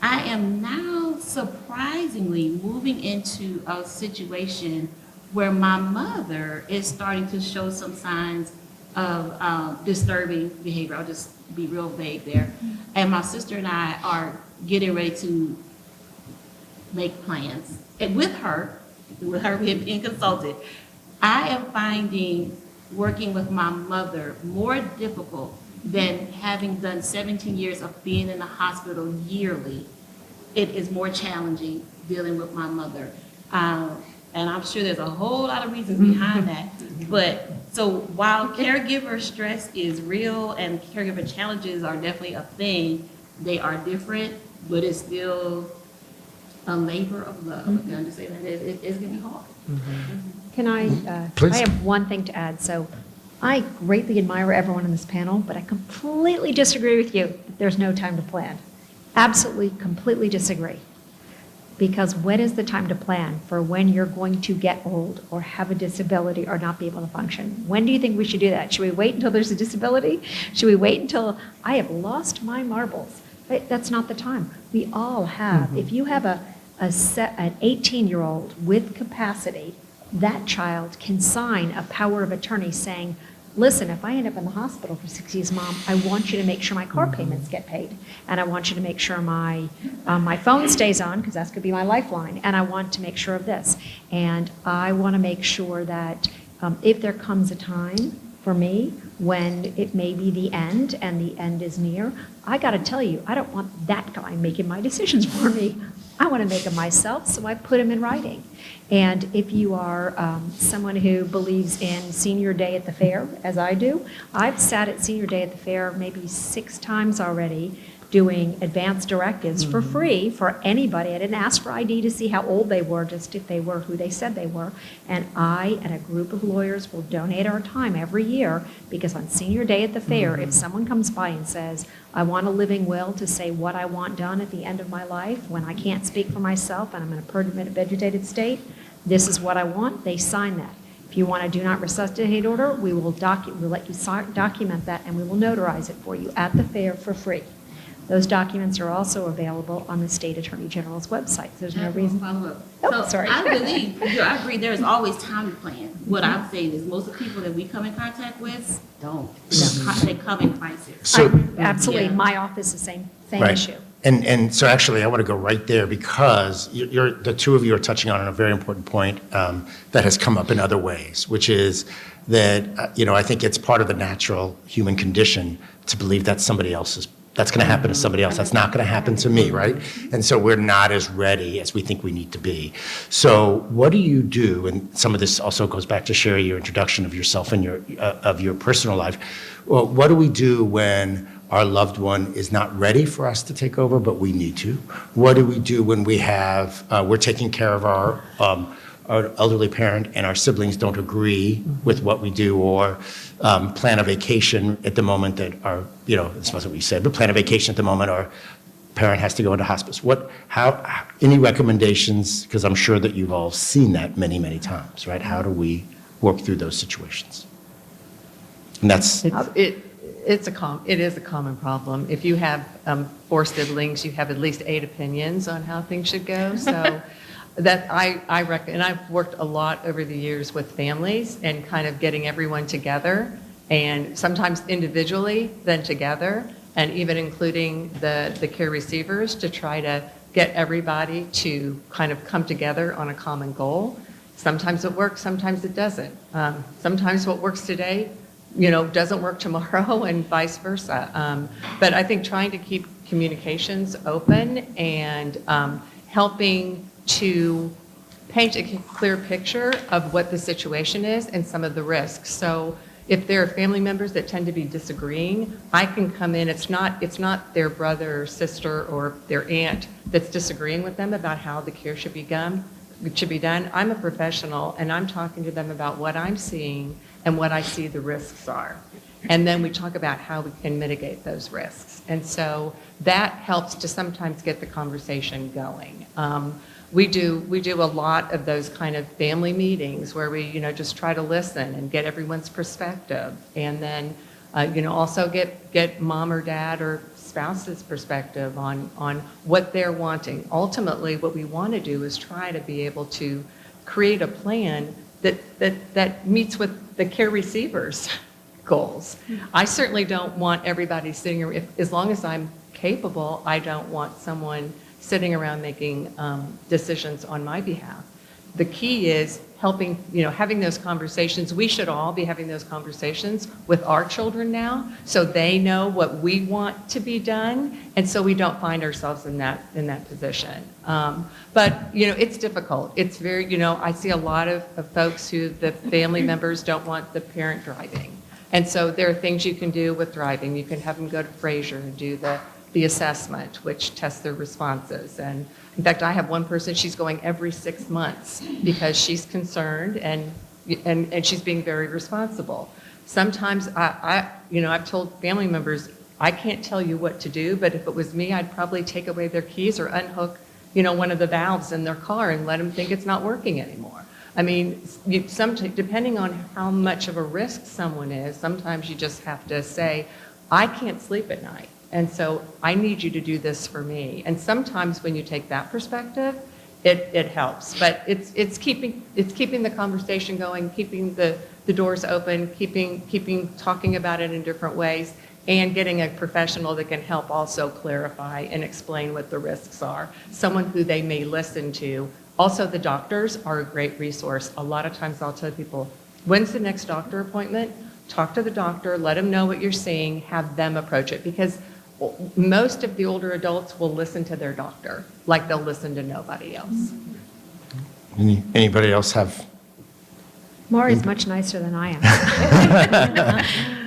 I am now surprisingly moving into a situation where my mother is starting to show some signs of disturbing behavior. I'll just be real vague there. And my sister and I are getting ready to make plans. And with her being consulted, I am finding working with my mother more difficult than having done 17 years of being in the hospital yearly. It is more challenging dealing with my mother. And I'm sure there's a whole lot of reasons behind that. But so while caregiver stress is real and caregiver challenges are definitely a thing, they are different, but it's still a labor of love. I'm just saying that it's going to be hard. Can I, Please. I have one thing to add. So I greatly admire everyone on this panel, but I completely disagree with you that there's no time to plan. Absolutely, completely disagree. Because when is the time to plan for when you're going to get old or have a disability or not be able to function? When do you think we should do that? Should we wait until there's a disability? Should we wait until I have lost my marbles? Right? That's not the time. We all have. If you have an 18-year-old with capacity, that child can sign a power of attorney saying, listen, if I end up in the hospital for 6 years, Mom, I want you to make sure my car payments get paid. And I want you to make sure my phone stays on, because that's going to be my lifeline. And I want to make sure of this. And I want to make sure that if there comes a time for me when it may be the end and the end is near, I got to tell you, I don't want that guy making my decisions for me. I want to make them myself, so I put them in writing. And if you are someone who believes in senior day at the fair, as I do, I've sat at senior day at the fair maybe 6 times already doing advance directives for free for anybody. I didn't ask for ID to see how old they were, just if they were who they said they were. And I and a group of lawyers will donate our time every year, because on senior day at the fair, if someone comes by and says, I want a living will to say what I want done at the end of my life when I can't speak for myself and I'm in a permanent vegetated state, this is what I want, they sign that. If you want a do not resuscitate order, we'll let you document that, and we will notarize it for you at the fair for free. Those documents are also available on the State Attorney General's website. There's no reason. Follow-up. Oh, So sorry. I believe, I agree, there's always time to plan. What I'm saying is most of the people that we come in contact with don't. They come in crisis. So, Absolutely, Yeah. my office, the same right. issue. And so actually, I want to go right there, because the two of you are touching on a very important point that has come up in other ways, which is that, I think it's part of the natural human condition to believe that that's going to happen to somebody else. That's not going to happen to me, right? And so we're not as ready as we think we need to be. So what do you do? And some of this also goes back to Sherry, your introduction of yourself and of your personal life. Well, what do we do when our loved one is not ready for us to take over, but we need to? What do we do when we're taking care of our elderly parent and our siblings don't agree with what we do, or plan a vacation at the moment that this wasn't what you said, but plan a vacation at the moment our parent has to go into hospice? Any recommendations? Because I'm sure that you've all seen that many, many times, right? How do we work through those situations? And that's, It is a common problem. If you have 4 siblings, you have at least 8 opinions on how things should go. So that I reckon, and I've worked a lot over the years with families and kind of getting everyone together, and sometimes individually, then together, and even including the care receivers, to try to get everybody to kind of come together on a common goal. Sometimes it works, sometimes it doesn't. Sometimes what works today, doesn't work tomorrow, and vice versa. But I think trying to keep communications open and helping to paint a clear picture of what the situation is and some of the risks. So if there are family members that tend to be disagreeing, I can come in. It's not their brother or sister or their aunt that's disagreeing with them about how the care should be done. I'm a professional, and I'm talking to them about what I'm seeing and what I see the risks are. And then we talk about how we can mitigate those risks. And so that helps to sometimes get the conversation going. We do a lot of those kind of family meetings where we, just try to listen and get everyone's perspective, and then, also get mom or dad or spouse's perspective on what they're wanting. Ultimately, what we want to do is try to be able to create a plan that meets with the care receivers' goals. I certainly don't want everybody sitting around, as long as I'm capable, I don't want someone sitting around making decisions on my behalf. The key is helping, having those conversations. We should all be having those conversations with our children now, so they know what we want to be done, and so we don't find ourselves in that position. But it's difficult. It's very, I see a lot of folks who the family members don't want the parent driving, and so there are things you can do with driving. You can have them go to Fraser and do the the assessment, which tests their responses. And in fact, I have one person, she's going every 6 months because she's concerned and she's being very responsible. Sometimes I've told family members, I can't tell you what to do, but if it was me, I'd probably take away their keys or unhook, one of the valves in their car and let them think it's not working anymore. I mean, depending on how much of a risk someone is, sometimes you just have to say, I can't sleep at night, and so I need you to do this for me. And sometimes when you take that perspective, it helps. But it's keeping the conversation going, keeping the doors open, keeping talking about it in different ways, and getting a professional that can help also clarify and explain what the risks are. Someone who they may listen to. Also, the doctors are a great resource. A lot of times I'll tell people, when's the next doctor appointment? Talk to the doctor, let them know what you're seeing, have them approach it. Because most of the older adults will listen to their doctor like they'll listen to nobody else. Anybody else have? Maury's much nicer than I am.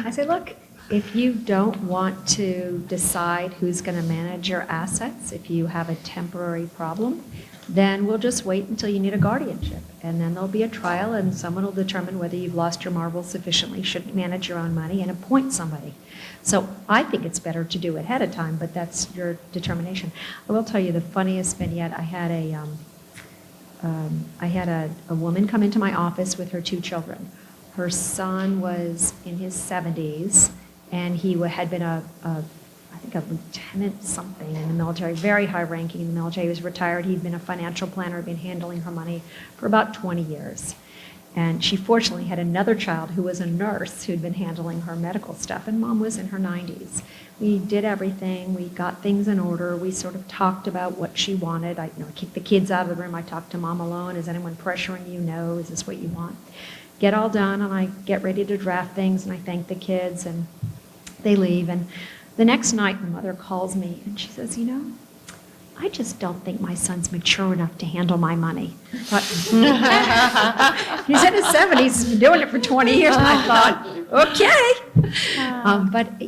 I say, look, if you don't want to decide who's going to manage your assets, if you have a temporary problem, then we'll just wait until you need a guardianship. And then there'll be a trial and someone will determine whether you've lost your marbles sufficiently, should manage your own money, and appoint somebody. So I think it's better to do it ahead of time, but that's your determination. I will tell you the funniest vignette. I had a woman come into my office with her 2 children. Her son was in his 70s, and he had been I think a lieutenant something in the military, very high ranking in the military. He was retired. He'd been a financial planner, been handling her money for about 20 years. And she fortunately had another child who was a nurse who'd been handling her medical stuff, and Mom was in her 90s. We did everything. We got things in order. We sort of talked about what she wanted. I kicked the kids out of the room. I talked to Mom alone. Is anyone pressuring you? No. Is this what you want? Get all done, and I get ready to draft things, and I thank the kids, and they leave. And the next night, the mother calls me, and she says, I just don't think my son's mature enough to handle my money. But he's in his 70s, he's been doing it for 20 years, and I thought, okay. But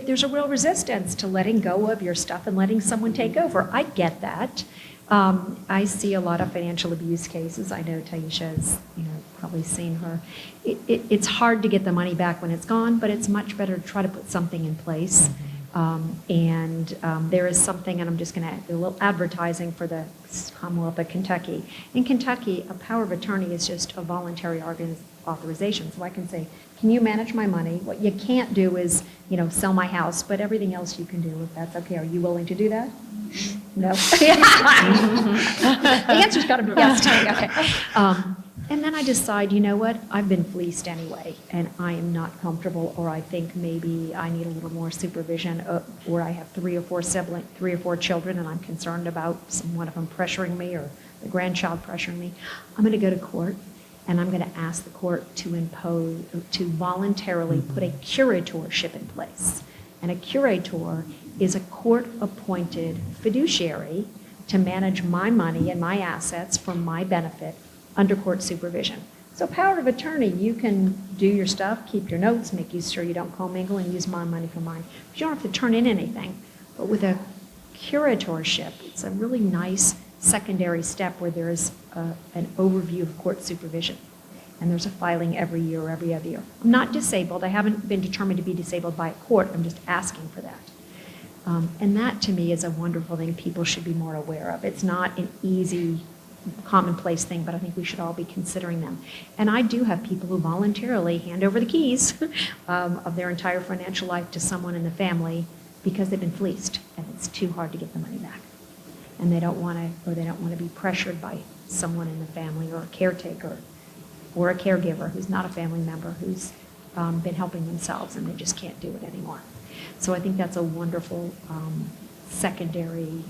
there's a real resistance to letting go of your stuff and letting someone take over. I get that. I see a lot of financial abuse cases. I know Taisha's, probably seen her. It's hard to get the money back when it's gone, but it's much better to try to put something in place. There is something, and I'm just going to do a little advertising for the Commonwealth of Kentucky. In Kentucky, a power of attorney is just a voluntary authorization. So I can say, can you manage my money? What you can't do is, sell my house, but everything else you can do if that's okay. Are you willing to do that? No. The answer's got to be yes. Okay. And then I decide, you know what, I've been fleeced anyway, and I am not comfortable, or I think maybe I need a little more supervision, or I have 3 or 4 children, and I'm concerned about one of them pressuring me or the grandchild pressuring me. I'm going to go to court, and I'm going to ask the court to voluntarily put a curatorship in place. And a curator is a court-appointed fiduciary to manage my money and my assets for my benefit under court supervision. So power of attorney, you can do your stuff, keep your notes, make sure you don't commingle and use my money for mine. But you don't have to turn in anything. But with a curatorship, it's a really nice secondary step where there is an overview of court supervision. And there's a filing every year or every other year. I'm not disabled. I haven't been determined to be disabled by a court. I'm just asking for that. And that, to me, is a wonderful thing people should be more aware of. It's not an easy, commonplace thing, but I think we should all be considering them. And I do have people who voluntarily hand over the keys of their entire financial life to someone in the family because they've been fleeced, and it's too hard to get the money back. And they don't want to be pressured by someone in the family, or a caretaker, or a caregiver who's not a family member, who's been helping themselves and they just can't do it anymore. So I think that's a wonderful secondary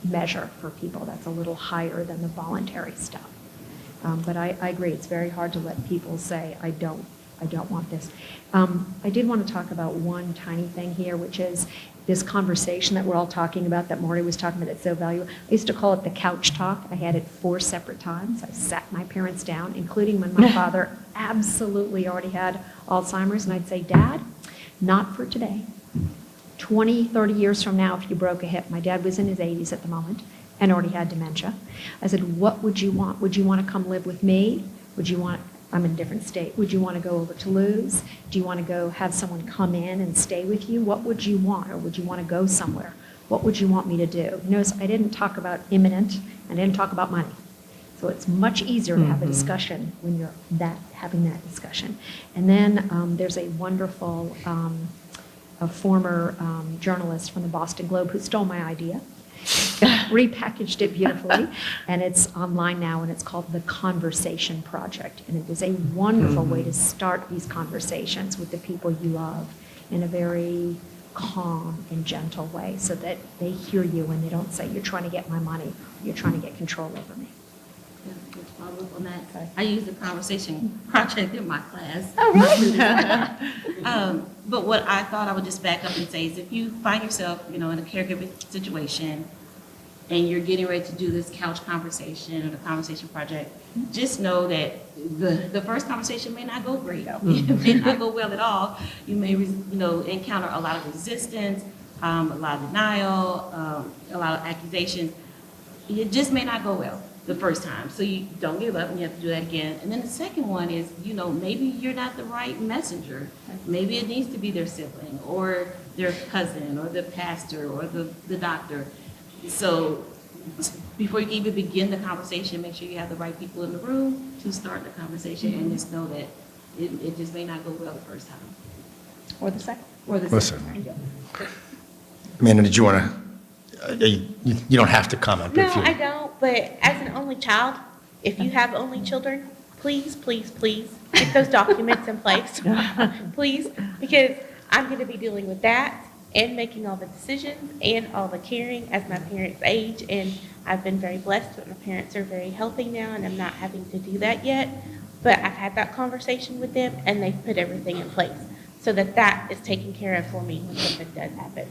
measure for people. That's a little higher than the voluntary stuff. But I agree, it's very hard to let people say, I don't want this. I did want to talk about one tiny thing here, which is this conversation that we're all talking about, that Maury was talking about, that's so valuable. I used to call it the couch talk. I had it 4 separate times. I sat my parents down, including when my father absolutely already had Alzheimer's, and I'd say, Dad, not for today. 20, 30 years from now, if you broke a hip, my dad was in his 80s at the moment and already had dementia. I said, what would you want? Would you want to come live with me? Would you want, I'm in a different state. Would you want to go over to Lou's? Do you want to go have someone come in and stay with you? What would you want? Or would you want to go somewhere? What would you want me to do? Notice I didn't talk about imminent, and I didn't talk about money. So it's much easier to have a discussion when you're having that discussion. And then there's a wonderful a former journalist from the Boston Globe who stole my idea, repackaged it beautifully, and it's online now, and it's called The Conversation Project. And it is a wonderful way to start these conversations with the people you love in a very calm and gentle way so that they hear you and they don't say, you're trying to get my money, you're trying to get control over me. Yeah, good follow-up on that. I use the conversation project in my class. Oh, really? But what I thought I would just back up and say is if you find yourself, in a caregiving situation and you're getting ready to do this couch conversation or the conversation project, just know that the first conversation may not go great. It may not go well at all. You may, encounter a lot of resistance, a lot of denial, a lot of accusations. It just may not go well the first time. So you don't give up and you have to do that again. And then the second one is, maybe you're not the right messenger. Maybe it needs to be their sibling or their cousin or the pastor or the doctor. So before you even begin the conversation, make sure you have the right people in the room to start the conversation and just know that it just may not go well the first time. Or the second. Or the second. Amanda, did you want to, you don't have to comment. No, but if you- I don't, but as an only child, if you have only children, please, please, please get those documents in place. Please, because I'm going to be dealing with that and making all the decisions and all the caring as my parents age. And I've been very blessed that my parents are very healthy now and I'm not having to do that yet. But I've had that conversation with them and they've put everything in place so that is taken care of for me when something does happen.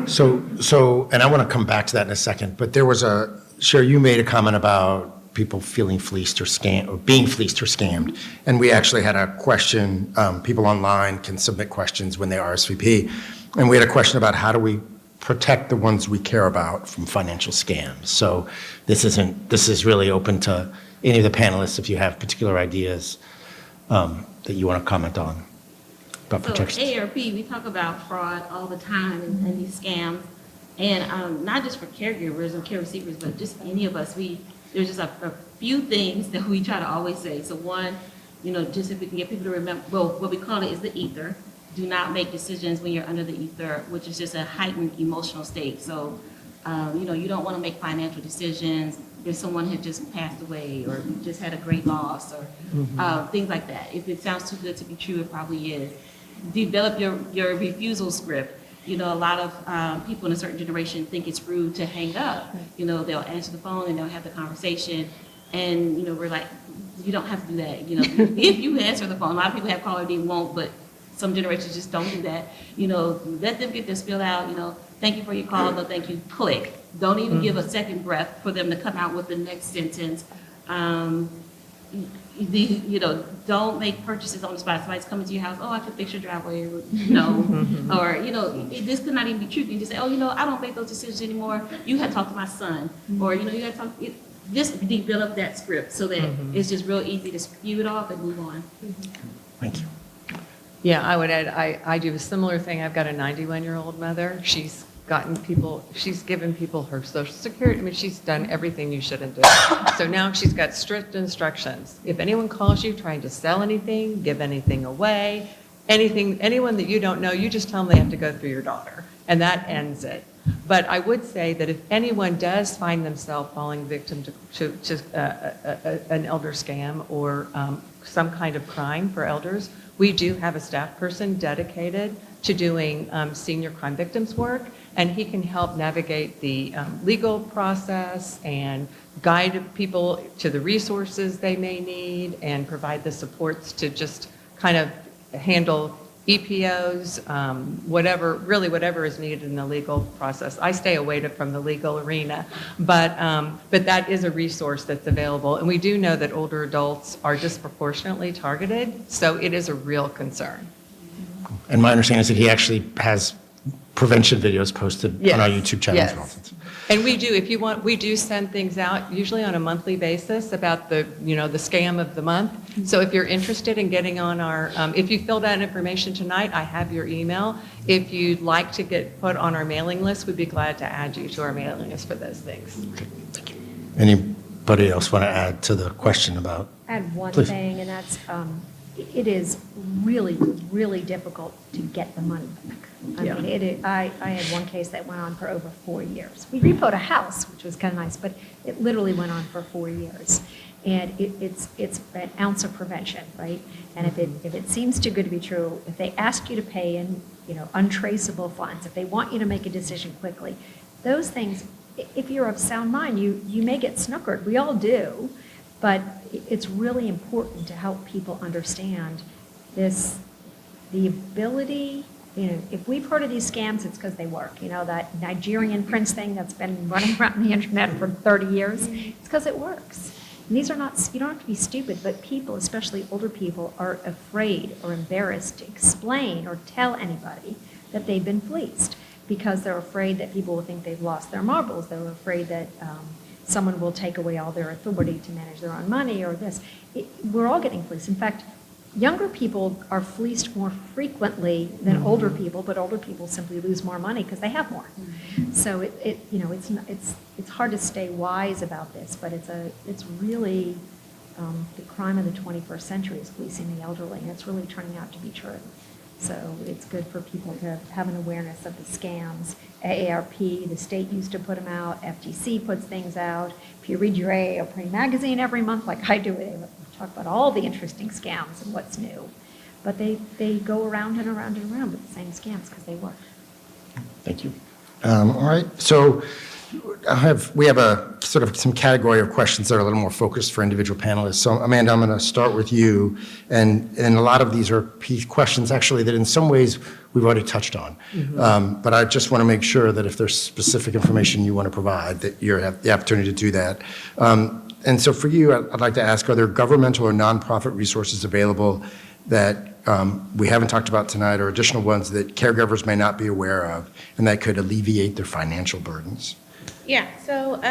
So, and I want to come back to that in a second, but there was Sherry, you made a comment about people feeling fleeced or scammed, or being fleeced or scammed. And we actually had a question, people online can submit questions when they RSVP. And we had a question about how do we protect the ones we care about from financial scams. So this is really open to any of the panelists if you have particular ideas that you want to comment on about protection. So ARP, we talk about fraud all the time and these scams. And not just for caregivers and care receivers, but just any of us, there's just a few things that we try to always say. So one, just if we can get people to remember, well, what we call it is the ether. Do not make decisions when you're under the ether, which is just a heightened emotional state. So, you don't want to make financial decisions if someone had just passed away or you just had a great loss or things like that. If it sounds too good to be true, it probably is. Develop your refusal script. A lot of people in a certain generation think it's rude to hang up. They'll answer the phone and they'll have the conversation. And, we're like, you don't have to do that. If you answer the phone, a lot of people have caller ID won't, but some generations just don't do that. Let them get their spill out. Thank you for your call. No, thank you. Click. Don't even give a second breath for them to come out with the next sentence. Don't make purchases on the spot. Somebody's coming to your house. Oh, I could fix your driveway. No. Or, this could not even be true. You just say, oh, I don't make those decisions anymore. You had talked to my son. Or, you had talked. Just develop that script so that it's just real easy to spew it off and move on. Thank you. Yeah, I would add, I do a similar thing. I've got a 91-year-old mother. She's given people her social security. I mean, she's done everything you shouldn't do. So now she's got strict instructions. If anyone calls you trying to sell anything, give anything away, anyone that you don't know, you just tell them they have to go through your daughter. And that ends it. But I would say that if anyone does find themselves falling victim to an elder scam or some kind of crime for elders, we do have a staff person dedicated to doing senior crime victims work, and he can help navigate the legal process and guide people to the resources they may need and provide the supports to just kind of handle EPOs, whatever is needed in the legal process. I stay away from the legal arena, but that is a resource that's available. And we do know that older adults are disproportionately targeted, so it is a real concern. And my understanding is that he actually has prevention videos posted on our YouTube channel as well. Yes. And we do, if you want, we do send things out usually on a monthly basis about the, the scam of the month. So if you're interested in getting on our, if you filled out information tonight, I have your email. If you'd like to get put on our mailing list, we'd be glad to add you to our mailing list for those things. Thank you. Anybody else want to add to the question about? Add one Please. thing, and that's, it is really, really difficult to get the money back. I mean, I had one case that went on for over 4 years. We repoed a house, which was kind of nice, but it literally went on for 4 years. And it's an ounce of prevention, right? And if it seems too good to be true, if they ask you to pay in, untraceable funds, if they want you to make a decision quickly, those things, if you're of sound mind, you may get snookered. We all do. But it's really important to help people understand the ability, if we've heard of these scams, it's because they work. That Nigerian prince thing that's been running around the internet for 30 years, it's because it works. And these are not, you don't have to be stupid, but people, especially older people, are afraid or embarrassed to explain or tell anybody that they've been fleeced because they're afraid that people will think they've lost their marbles. They're afraid that someone will take away all their authority to manage their own money or this. We're all getting fleeced. In fact, younger people are fleeced more frequently than older people, but older people simply lose more money because they have more. So it's hard to stay wise about this, but it's really the crime of the 21st century is fleecing the elderly, and it's really turning out to be true. So it's good for people to have an awareness of the scams. AARP, the state used to put them out. FTC puts things out. If you read your AARP magazine every month, like I do, they talk about all the interesting scams and what's new. But they go around and around and around with the same scams because they work. Thank you. All right. So we have a sort of some category of questions that are a little more focused for individual panelists. So Amanda, I'm going to start with you. And a lot of these are questions actually that in some ways we've already touched on. But I just want to make sure that if there's specific information you want to provide, that you have the opportunity to do that. And so for you, I'd like to ask, are there governmental or nonprofit resources available that we haven't talked about tonight, or additional ones that caregivers may not be aware of and that could alleviate their financial burdens? Yeah, so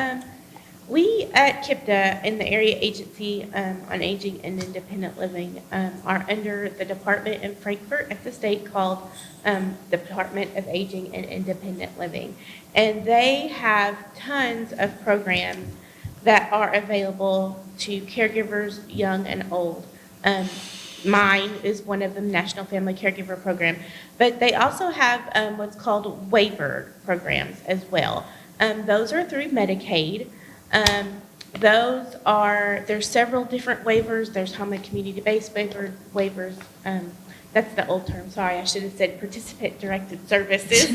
we at KIPTA in the Area Agency on Aging and Independent Living are under the department in Frankfort at the state called the Department of Aging and Independent Living. And they have tons of programs that are available to caregivers, young and old. Mine is one of them, National Family Caregiver Program. But they also have what's called waiver programs as well. Those are through Medicaid. There's several different waivers. There's home and community-based waivers. That's the old term, sorry, I should have said participant-directed services.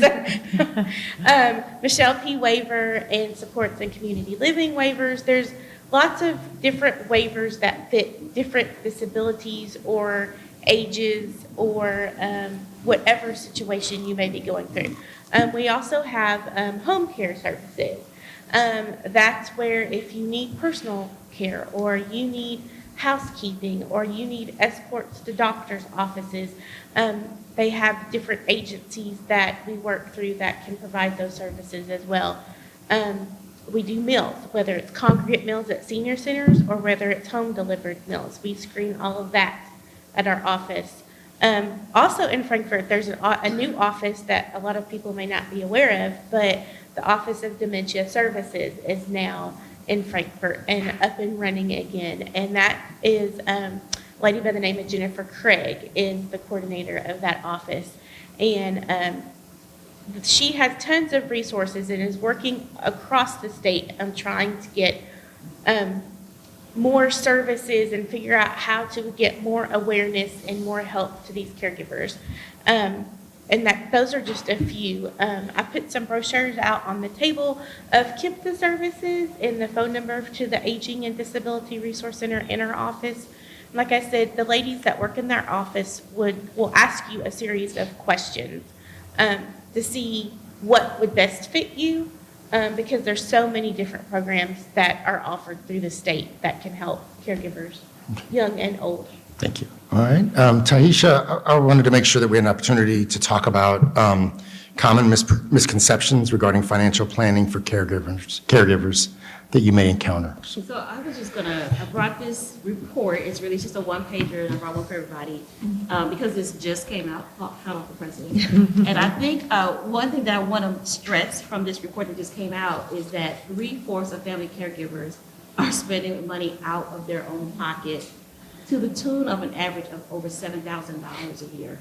Michelle P. waiver and supports and community living waivers. There's lots of different waivers that fit different disabilities or ages or whatever situation you may be going through. We also have home care services. That's where if you need personal care or you need housekeeping or you need escorts to doctor's offices, they have different agencies that we work through that can provide those services as well. We do meals, whether it's congregate meals at senior centers or whether it's home delivered meals. We screen all of that at our office. Also in Frankfort, there's a new office that a lot of people may not be aware of, but the Office of Dementia Services is now in Frankfort and up and running again. And that is a lady by the name of Jennifer Craig is the coordinator of that office. And she has tons of resources and is working across the state on trying to get more services and figure out how to get more awareness and more help to these caregivers. And those are just a few. I put some brochures out on the table of KIPTA services and the phone number to the Aging and Disability Resource Center in our office. Like I said, the ladies that work in their office will ask you a series of questions to see what would best fit you, because there's so many different programs that are offered through the state that can help caregivers, young and old. Thank you. All right. Tahisha, I wanted to make sure that we had an opportunity to talk about common misconceptions regarding financial planning for caregivers that you may encounter. So I was just gonna, I brought this report, it's really just a one-pager, and I brought one for everybody, because this just came out, hot off the presses. And I think one thing that I want to stress from this report that just came out is that 3/4 of family caregivers are spending money out of their own pocket to the tune of an average of over $7,000 a year.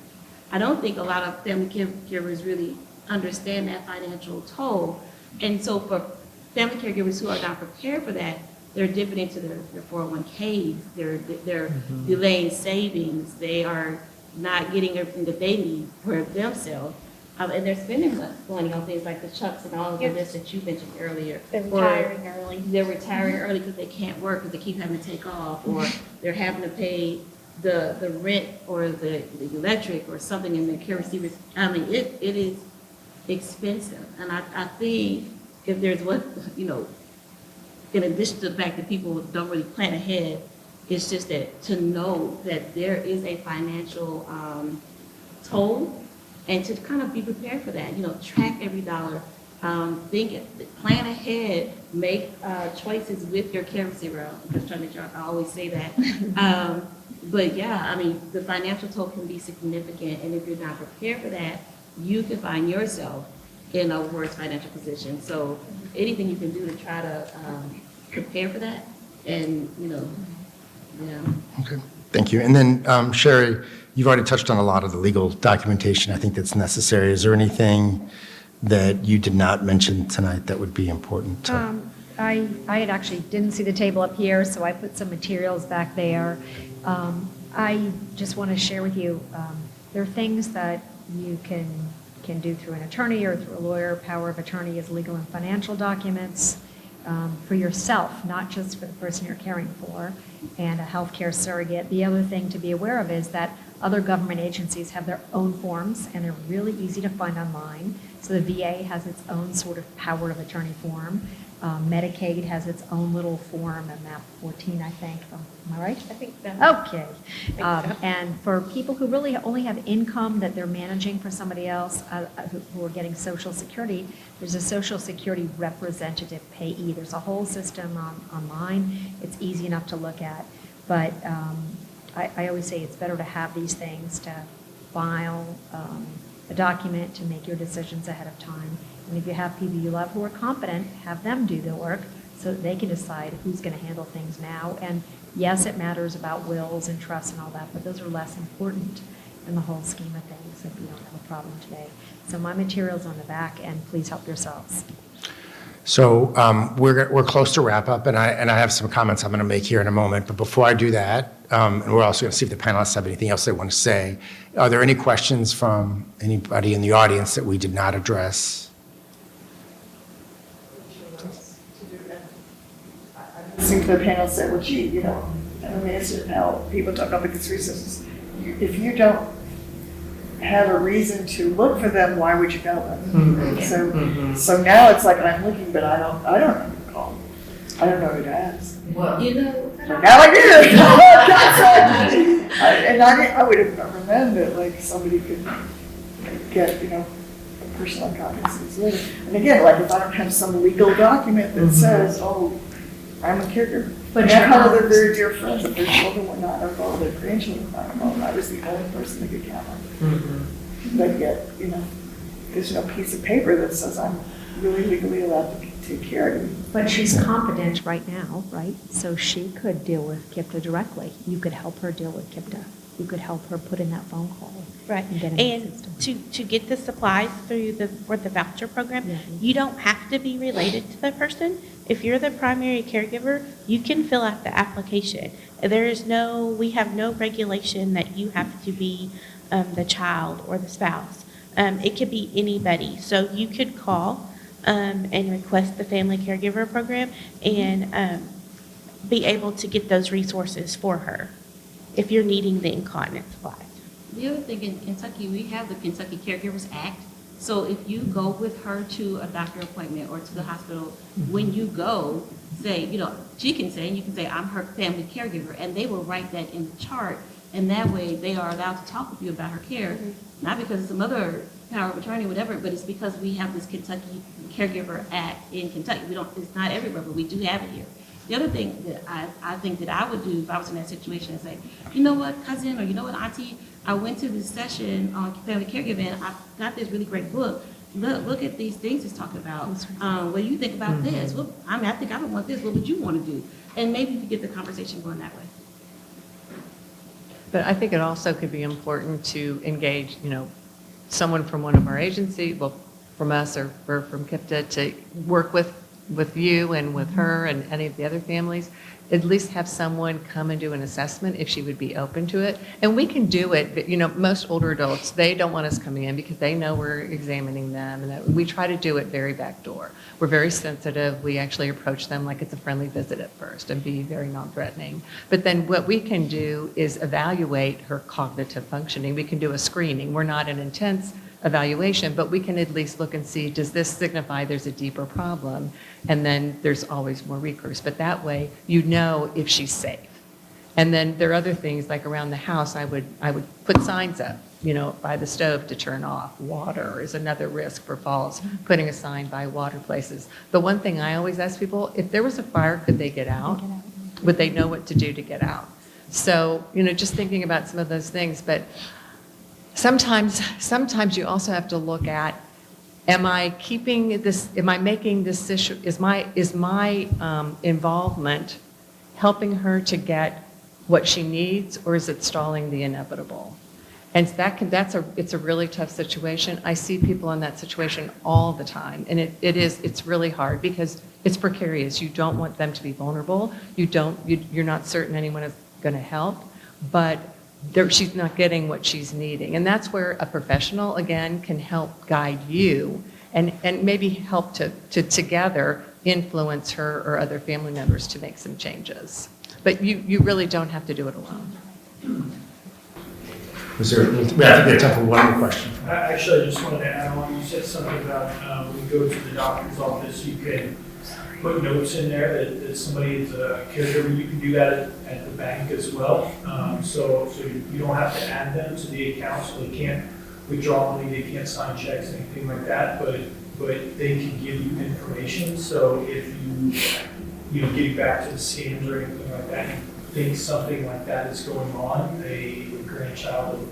I don't think a lot of family caregivers really understand that financial toll. And so for family caregivers who are not prepared for that, they're dipping into their 401ks, they're delaying savings, they are not getting everything that they need for themselves. And they're spending money on things like the chucks and all of the list that you mentioned earlier. They're retiring early. They're retiring early because they can't work, because they keep having to take off, or they're having to pay the rent or the electric or something in their care receivers. I mean, it is expensive. And I think if there's in addition to the fact that people don't really plan ahead, it's just that to know that there is a financial toll, and to kind of be prepared for that, track every dollar, plan ahead, make choices with your care receiver. I'm just trying to make sure I always say that. But yeah, I mean, the financial toll can be significant, and if you're not prepared for that, you can find yourself in a worse financial position. So anything you can do to try to prepare for that, and Okay, thank you. And then Sherry, you've already touched on a lot of the legal documentation I think that's necessary. Is there anything that you did not mention tonight that would be important? I had actually didn't see the table up here, so I put some materials back there. I just want to share with you, there are things that you can do through an attorney or through a lawyer. Power of attorney is legal and financial documents for yourself, not just for the person you're caring for, and a healthcare surrogate. The other thing to be aware of is that other government agencies have their own forms, and they're really easy to find online. So the VA has its own sort of power of attorney form. Medicaid has its own little form, a MAP 14, I think. Am I right? I think so. Okay. so. And for people who really only have income that they're managing for somebody else, who are getting Social Security, there's a Social Security representative payee. There's a whole system online. It's easy enough to look at. But I always say it's better to have these things, to file a document, to make your decisions ahead of time. And if you have people you love who are competent, have them do the work so that they can decide who's going to handle things now. And yes, it matters about wills and trusts and all that, but those are less important in the whole scheme of things if you don't have a problem today. So my material's on the back, and please help yourselves. So we're close to wrap up, and I have some comments I'm going to make here in a moment. But before I do that, and we're also going to see if the panelists have anything else they want to say. Are there any questions from anybody in the audience that we did not address? Listening to the panel said, well, gee, I'm amazed at how people talk about these resources. If you don't have a reason to look for them, why would you go them? So now it's like I'm looking, but I don't know who to call. I don't know who to ask. Well, So now I do. I would have never known that like somebody could get a personal cognizance later. And again, like if I don't have some legal document that says, oh, I'm a caregiver. But I have other very dear friends that their children were not involved, their grandchildren were not involved. I was the only person they could count on. But yet, there's no piece of paper that says I'm really legally allowed to take care of you. But she's competent right now, right? So she could deal with KIPTA directly. You could help her deal with KIPTA. You could help her put in that phone call. Right, And get in the and system. to get the supplies for the voucher program, Yeah. you don't have to be related to the person. If you're the primary caregiver, you can fill out the application. We have no regulation that you have to be the child or the spouse. It could be anybody. So you could call and request the family caregiver program and be able to get those resources for her if you're needing the incontinence supplies. the other thing in Kentucky, we have the Kentucky Caregivers Act. So if you go with her to a doctor appointment or to the hospital, when you go, say, she can say, and you can say, I'm her family caregiver, and they will write that in the chart, and that way they are allowed to talk with you about her care, not because some other power of attorney, whatever, but it's because we have this Kentucky Caregiver Act in Kentucky. It's not everywhere, but we do have it here. The other thing that I think that I would do if I was in that situation is say, you know what, cousin, or you know what, auntie, I went to this session on family caregiving, and I got this really great book. Look at these things it's talking about. What do you think about this? Well, I think I don't want this. What would you want to do? And maybe you could get the conversation going that way. But I think it also could be important to engage, someone from one of our agencies, well, from us or from KIPTA, to work with you and with her and any of the other families, at least have someone come and do an assessment if she would be open to it. And we can do it, but most older adults, they don't want us coming in because they know we're examining them, and that we try to do it very backdoor. We're very sensitive. We actually approach them like it's a friendly visit at first and be very non-threatening. But then what we can do is evaluate her cognitive functioning. We can do a screening. We're not an intense evaluation, but we can at least look and see, does this signify there's a deeper problem? And then there's always more recourse. But that way, if she's safe. And then there are other things, like around the house, I would put signs up, by the stove to turn off. Water is another risk for falls, putting a sign by water places. The one thing I always ask people, if there was a fire, could they get out? Would they know what to do to get out? So, just thinking about some of those things, but sometimes you also have to look at, am I making this issue, is my involvement helping her to get what she needs, or is it stalling the inevitable? And it's a really tough situation. I see people in that situation all the time, and it's really hard because it's precarious. You don't want them to be vulnerable. You're not certain anyone is going to help, but she's not getting what she's needing. And that's where a professional, again, can help guide you and maybe help to together influence her or other family members to make some changes. But you really don't have to do it alone. I think we have time for one more question. Actually, I just wanted to add on, you said something about when you go to the doctor's office, you can put notes in there that somebody is a caregiver. You can do that at the bank as well. So you don't have to add them to the account, so they can't withdraw money, they can't sign checks, anything like that, but they can give you information. So if you get back to the scans or anything like that, you think something like that is going on, a grandchild,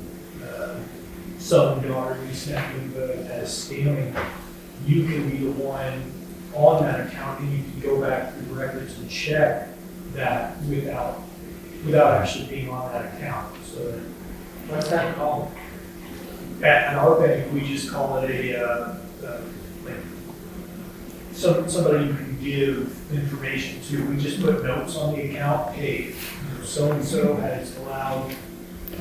son, daughter, niece, nephew that has scamming, you can be the one on that account, and you can go back through the records and check that without actually being on that account. So what's that called? At our bank, we just call it somebody you can give information to. We just put notes on the account. Hey, so-and-so has allowed,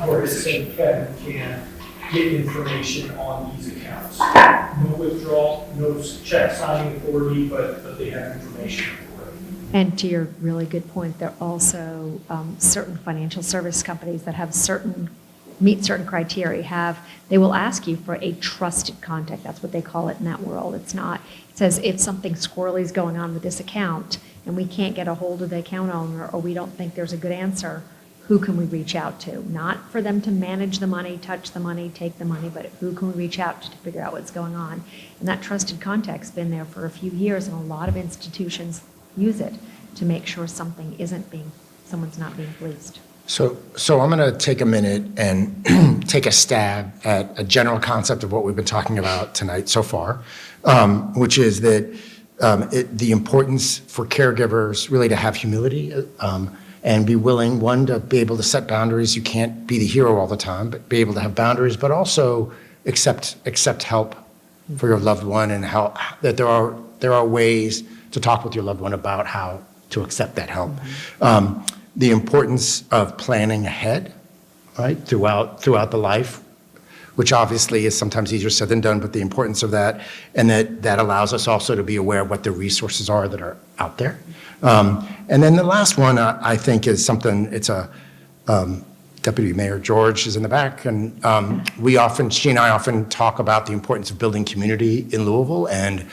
or has said Fed can get information on these accounts. No withdrawal, no check signing authority, but they have information for it. And to your really good point, there are also certain financial service companies that have meet certain criteria. They will ask you for a trusted contact. That's what they call it in that world. It says if something squirrely is going on with this account and we can't get a hold of the account owner, or we don't think there's a good answer, who can we reach out to? Not for them to manage the money, touch the money, take the money, but who can we reach out to figure out what's going on? And that trusted contact's been there for a few years, and a lot of institutions use it to make sure someone's not being policed. So I'm going to take a minute and take a stab at a general concept of what we've been talking about tonight so far, which is that the importance for caregivers really to have humility and be willing, one, to be able to set boundaries. You can't be the hero all the time, but be able to have boundaries, but also accept help for your loved one, and how that there are ways to talk with your loved one about how to accept that help. The importance of planning ahead, right, throughout the life, which obviously is sometimes easier said than done, but the importance of that, and that allows us also to be aware of what the resources are that are out there. And then the last one, I think, is something, Deputy Mayor George is in the back, and she and I often talk about the importance of building community in Louisville, and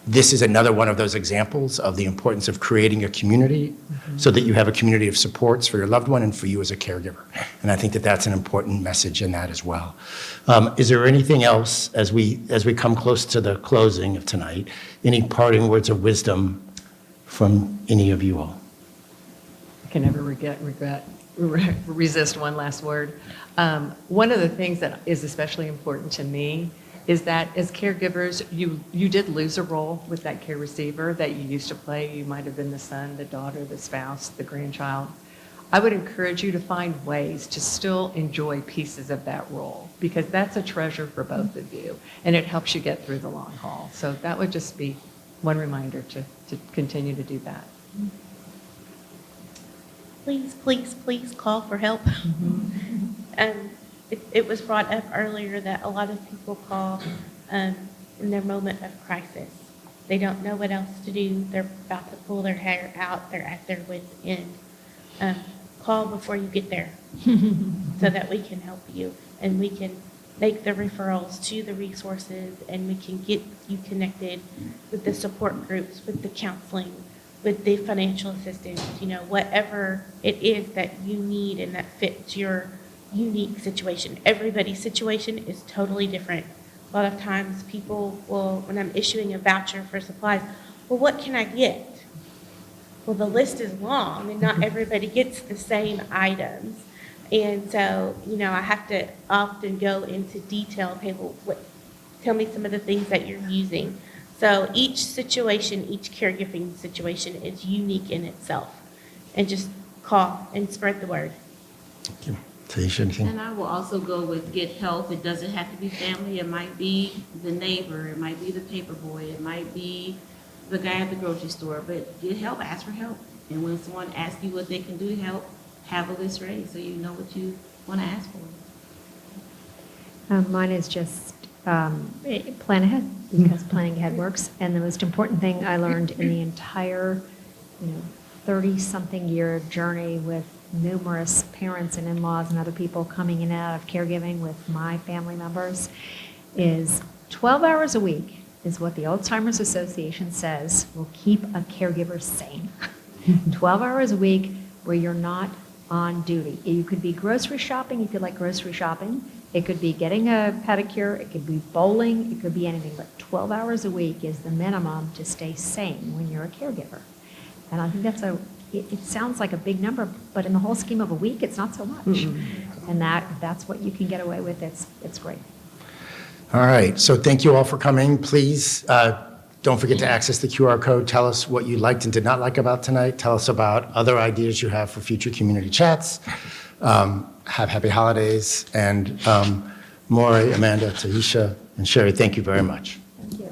this is another one of those examples of the importance of creating a community so that you have a community of supports for your loved one and for you as a caregiver. And I think that that's an important message in that as well. Is there anything else as we come close to the closing of tonight, any parting words of wisdom from any of you all? I can never resist one last word. One of the things that is especially important to me is that as caregivers, you did lose a role with that care receiver that you used to play. You might have been the son, the daughter, the spouse, the grandchild. I would encourage you to find ways to still enjoy pieces of that role, because that's a treasure for both of you, and it helps you get through the long haul. So that would just be one reminder to continue to do that. Please, please, please call for help. It was brought up earlier that a lot of people call in their moment of crisis. They don't know what else to do. They're about to pull their hair out. They're at their wit's end. Call before you get there so that we can help you and we can make the referrals to the resources and we can get you connected with the support groups, with the counseling, with the financial assistance, whatever it is that you need and that fits your unique situation. Everybody's situation is totally different. A lot of times people will, when I'm issuing a voucher for supplies, well, what can I get? Well, the list is long and not everybody gets the same items. And so, I have to often go into detail. Okay, well, tell me some of the things that you're using. So each situation, each caregiving situation is unique in itself. And just call and spread the word. Thank you. Taisha, anything? And I will also go with get help. It doesn't have to be family. It might be the neighbor. It might be the paper boy. It might be the guy at the grocery store. But get help. Ask for help. And when someone asks you what they can do to help, have a list ready so you know what you want to ask for. Mine is just plan ahead, because planning ahead works. And the most important thing I learned in the entire 30-something year journey with numerous parents and in-laws and other people coming in and out of caregiving with my family members is 12 hours a week is what the Alzheimer's Association says will keep a caregiver sane. 12 hours a week where you're not on duty. You could be grocery shopping if you like grocery shopping. It could be getting a pedicure. It could be bowling. It could be anything. But 12 hours a week is the minimum to stay sane when you're a caregiver. And I think it sounds like a big number, but in the whole scheme of a week, it's not so much. Mm-hmm. And that's what you can get away with. It's great. All right. So thank you all for coming. Please don't forget to access the QR code. Tell us what you liked and did not like about tonight. Tell us about other ideas you have for future community chats. Have happy holidays. And Maury, Amanda, Taisha, and Sherry, thank you very much. Thank you.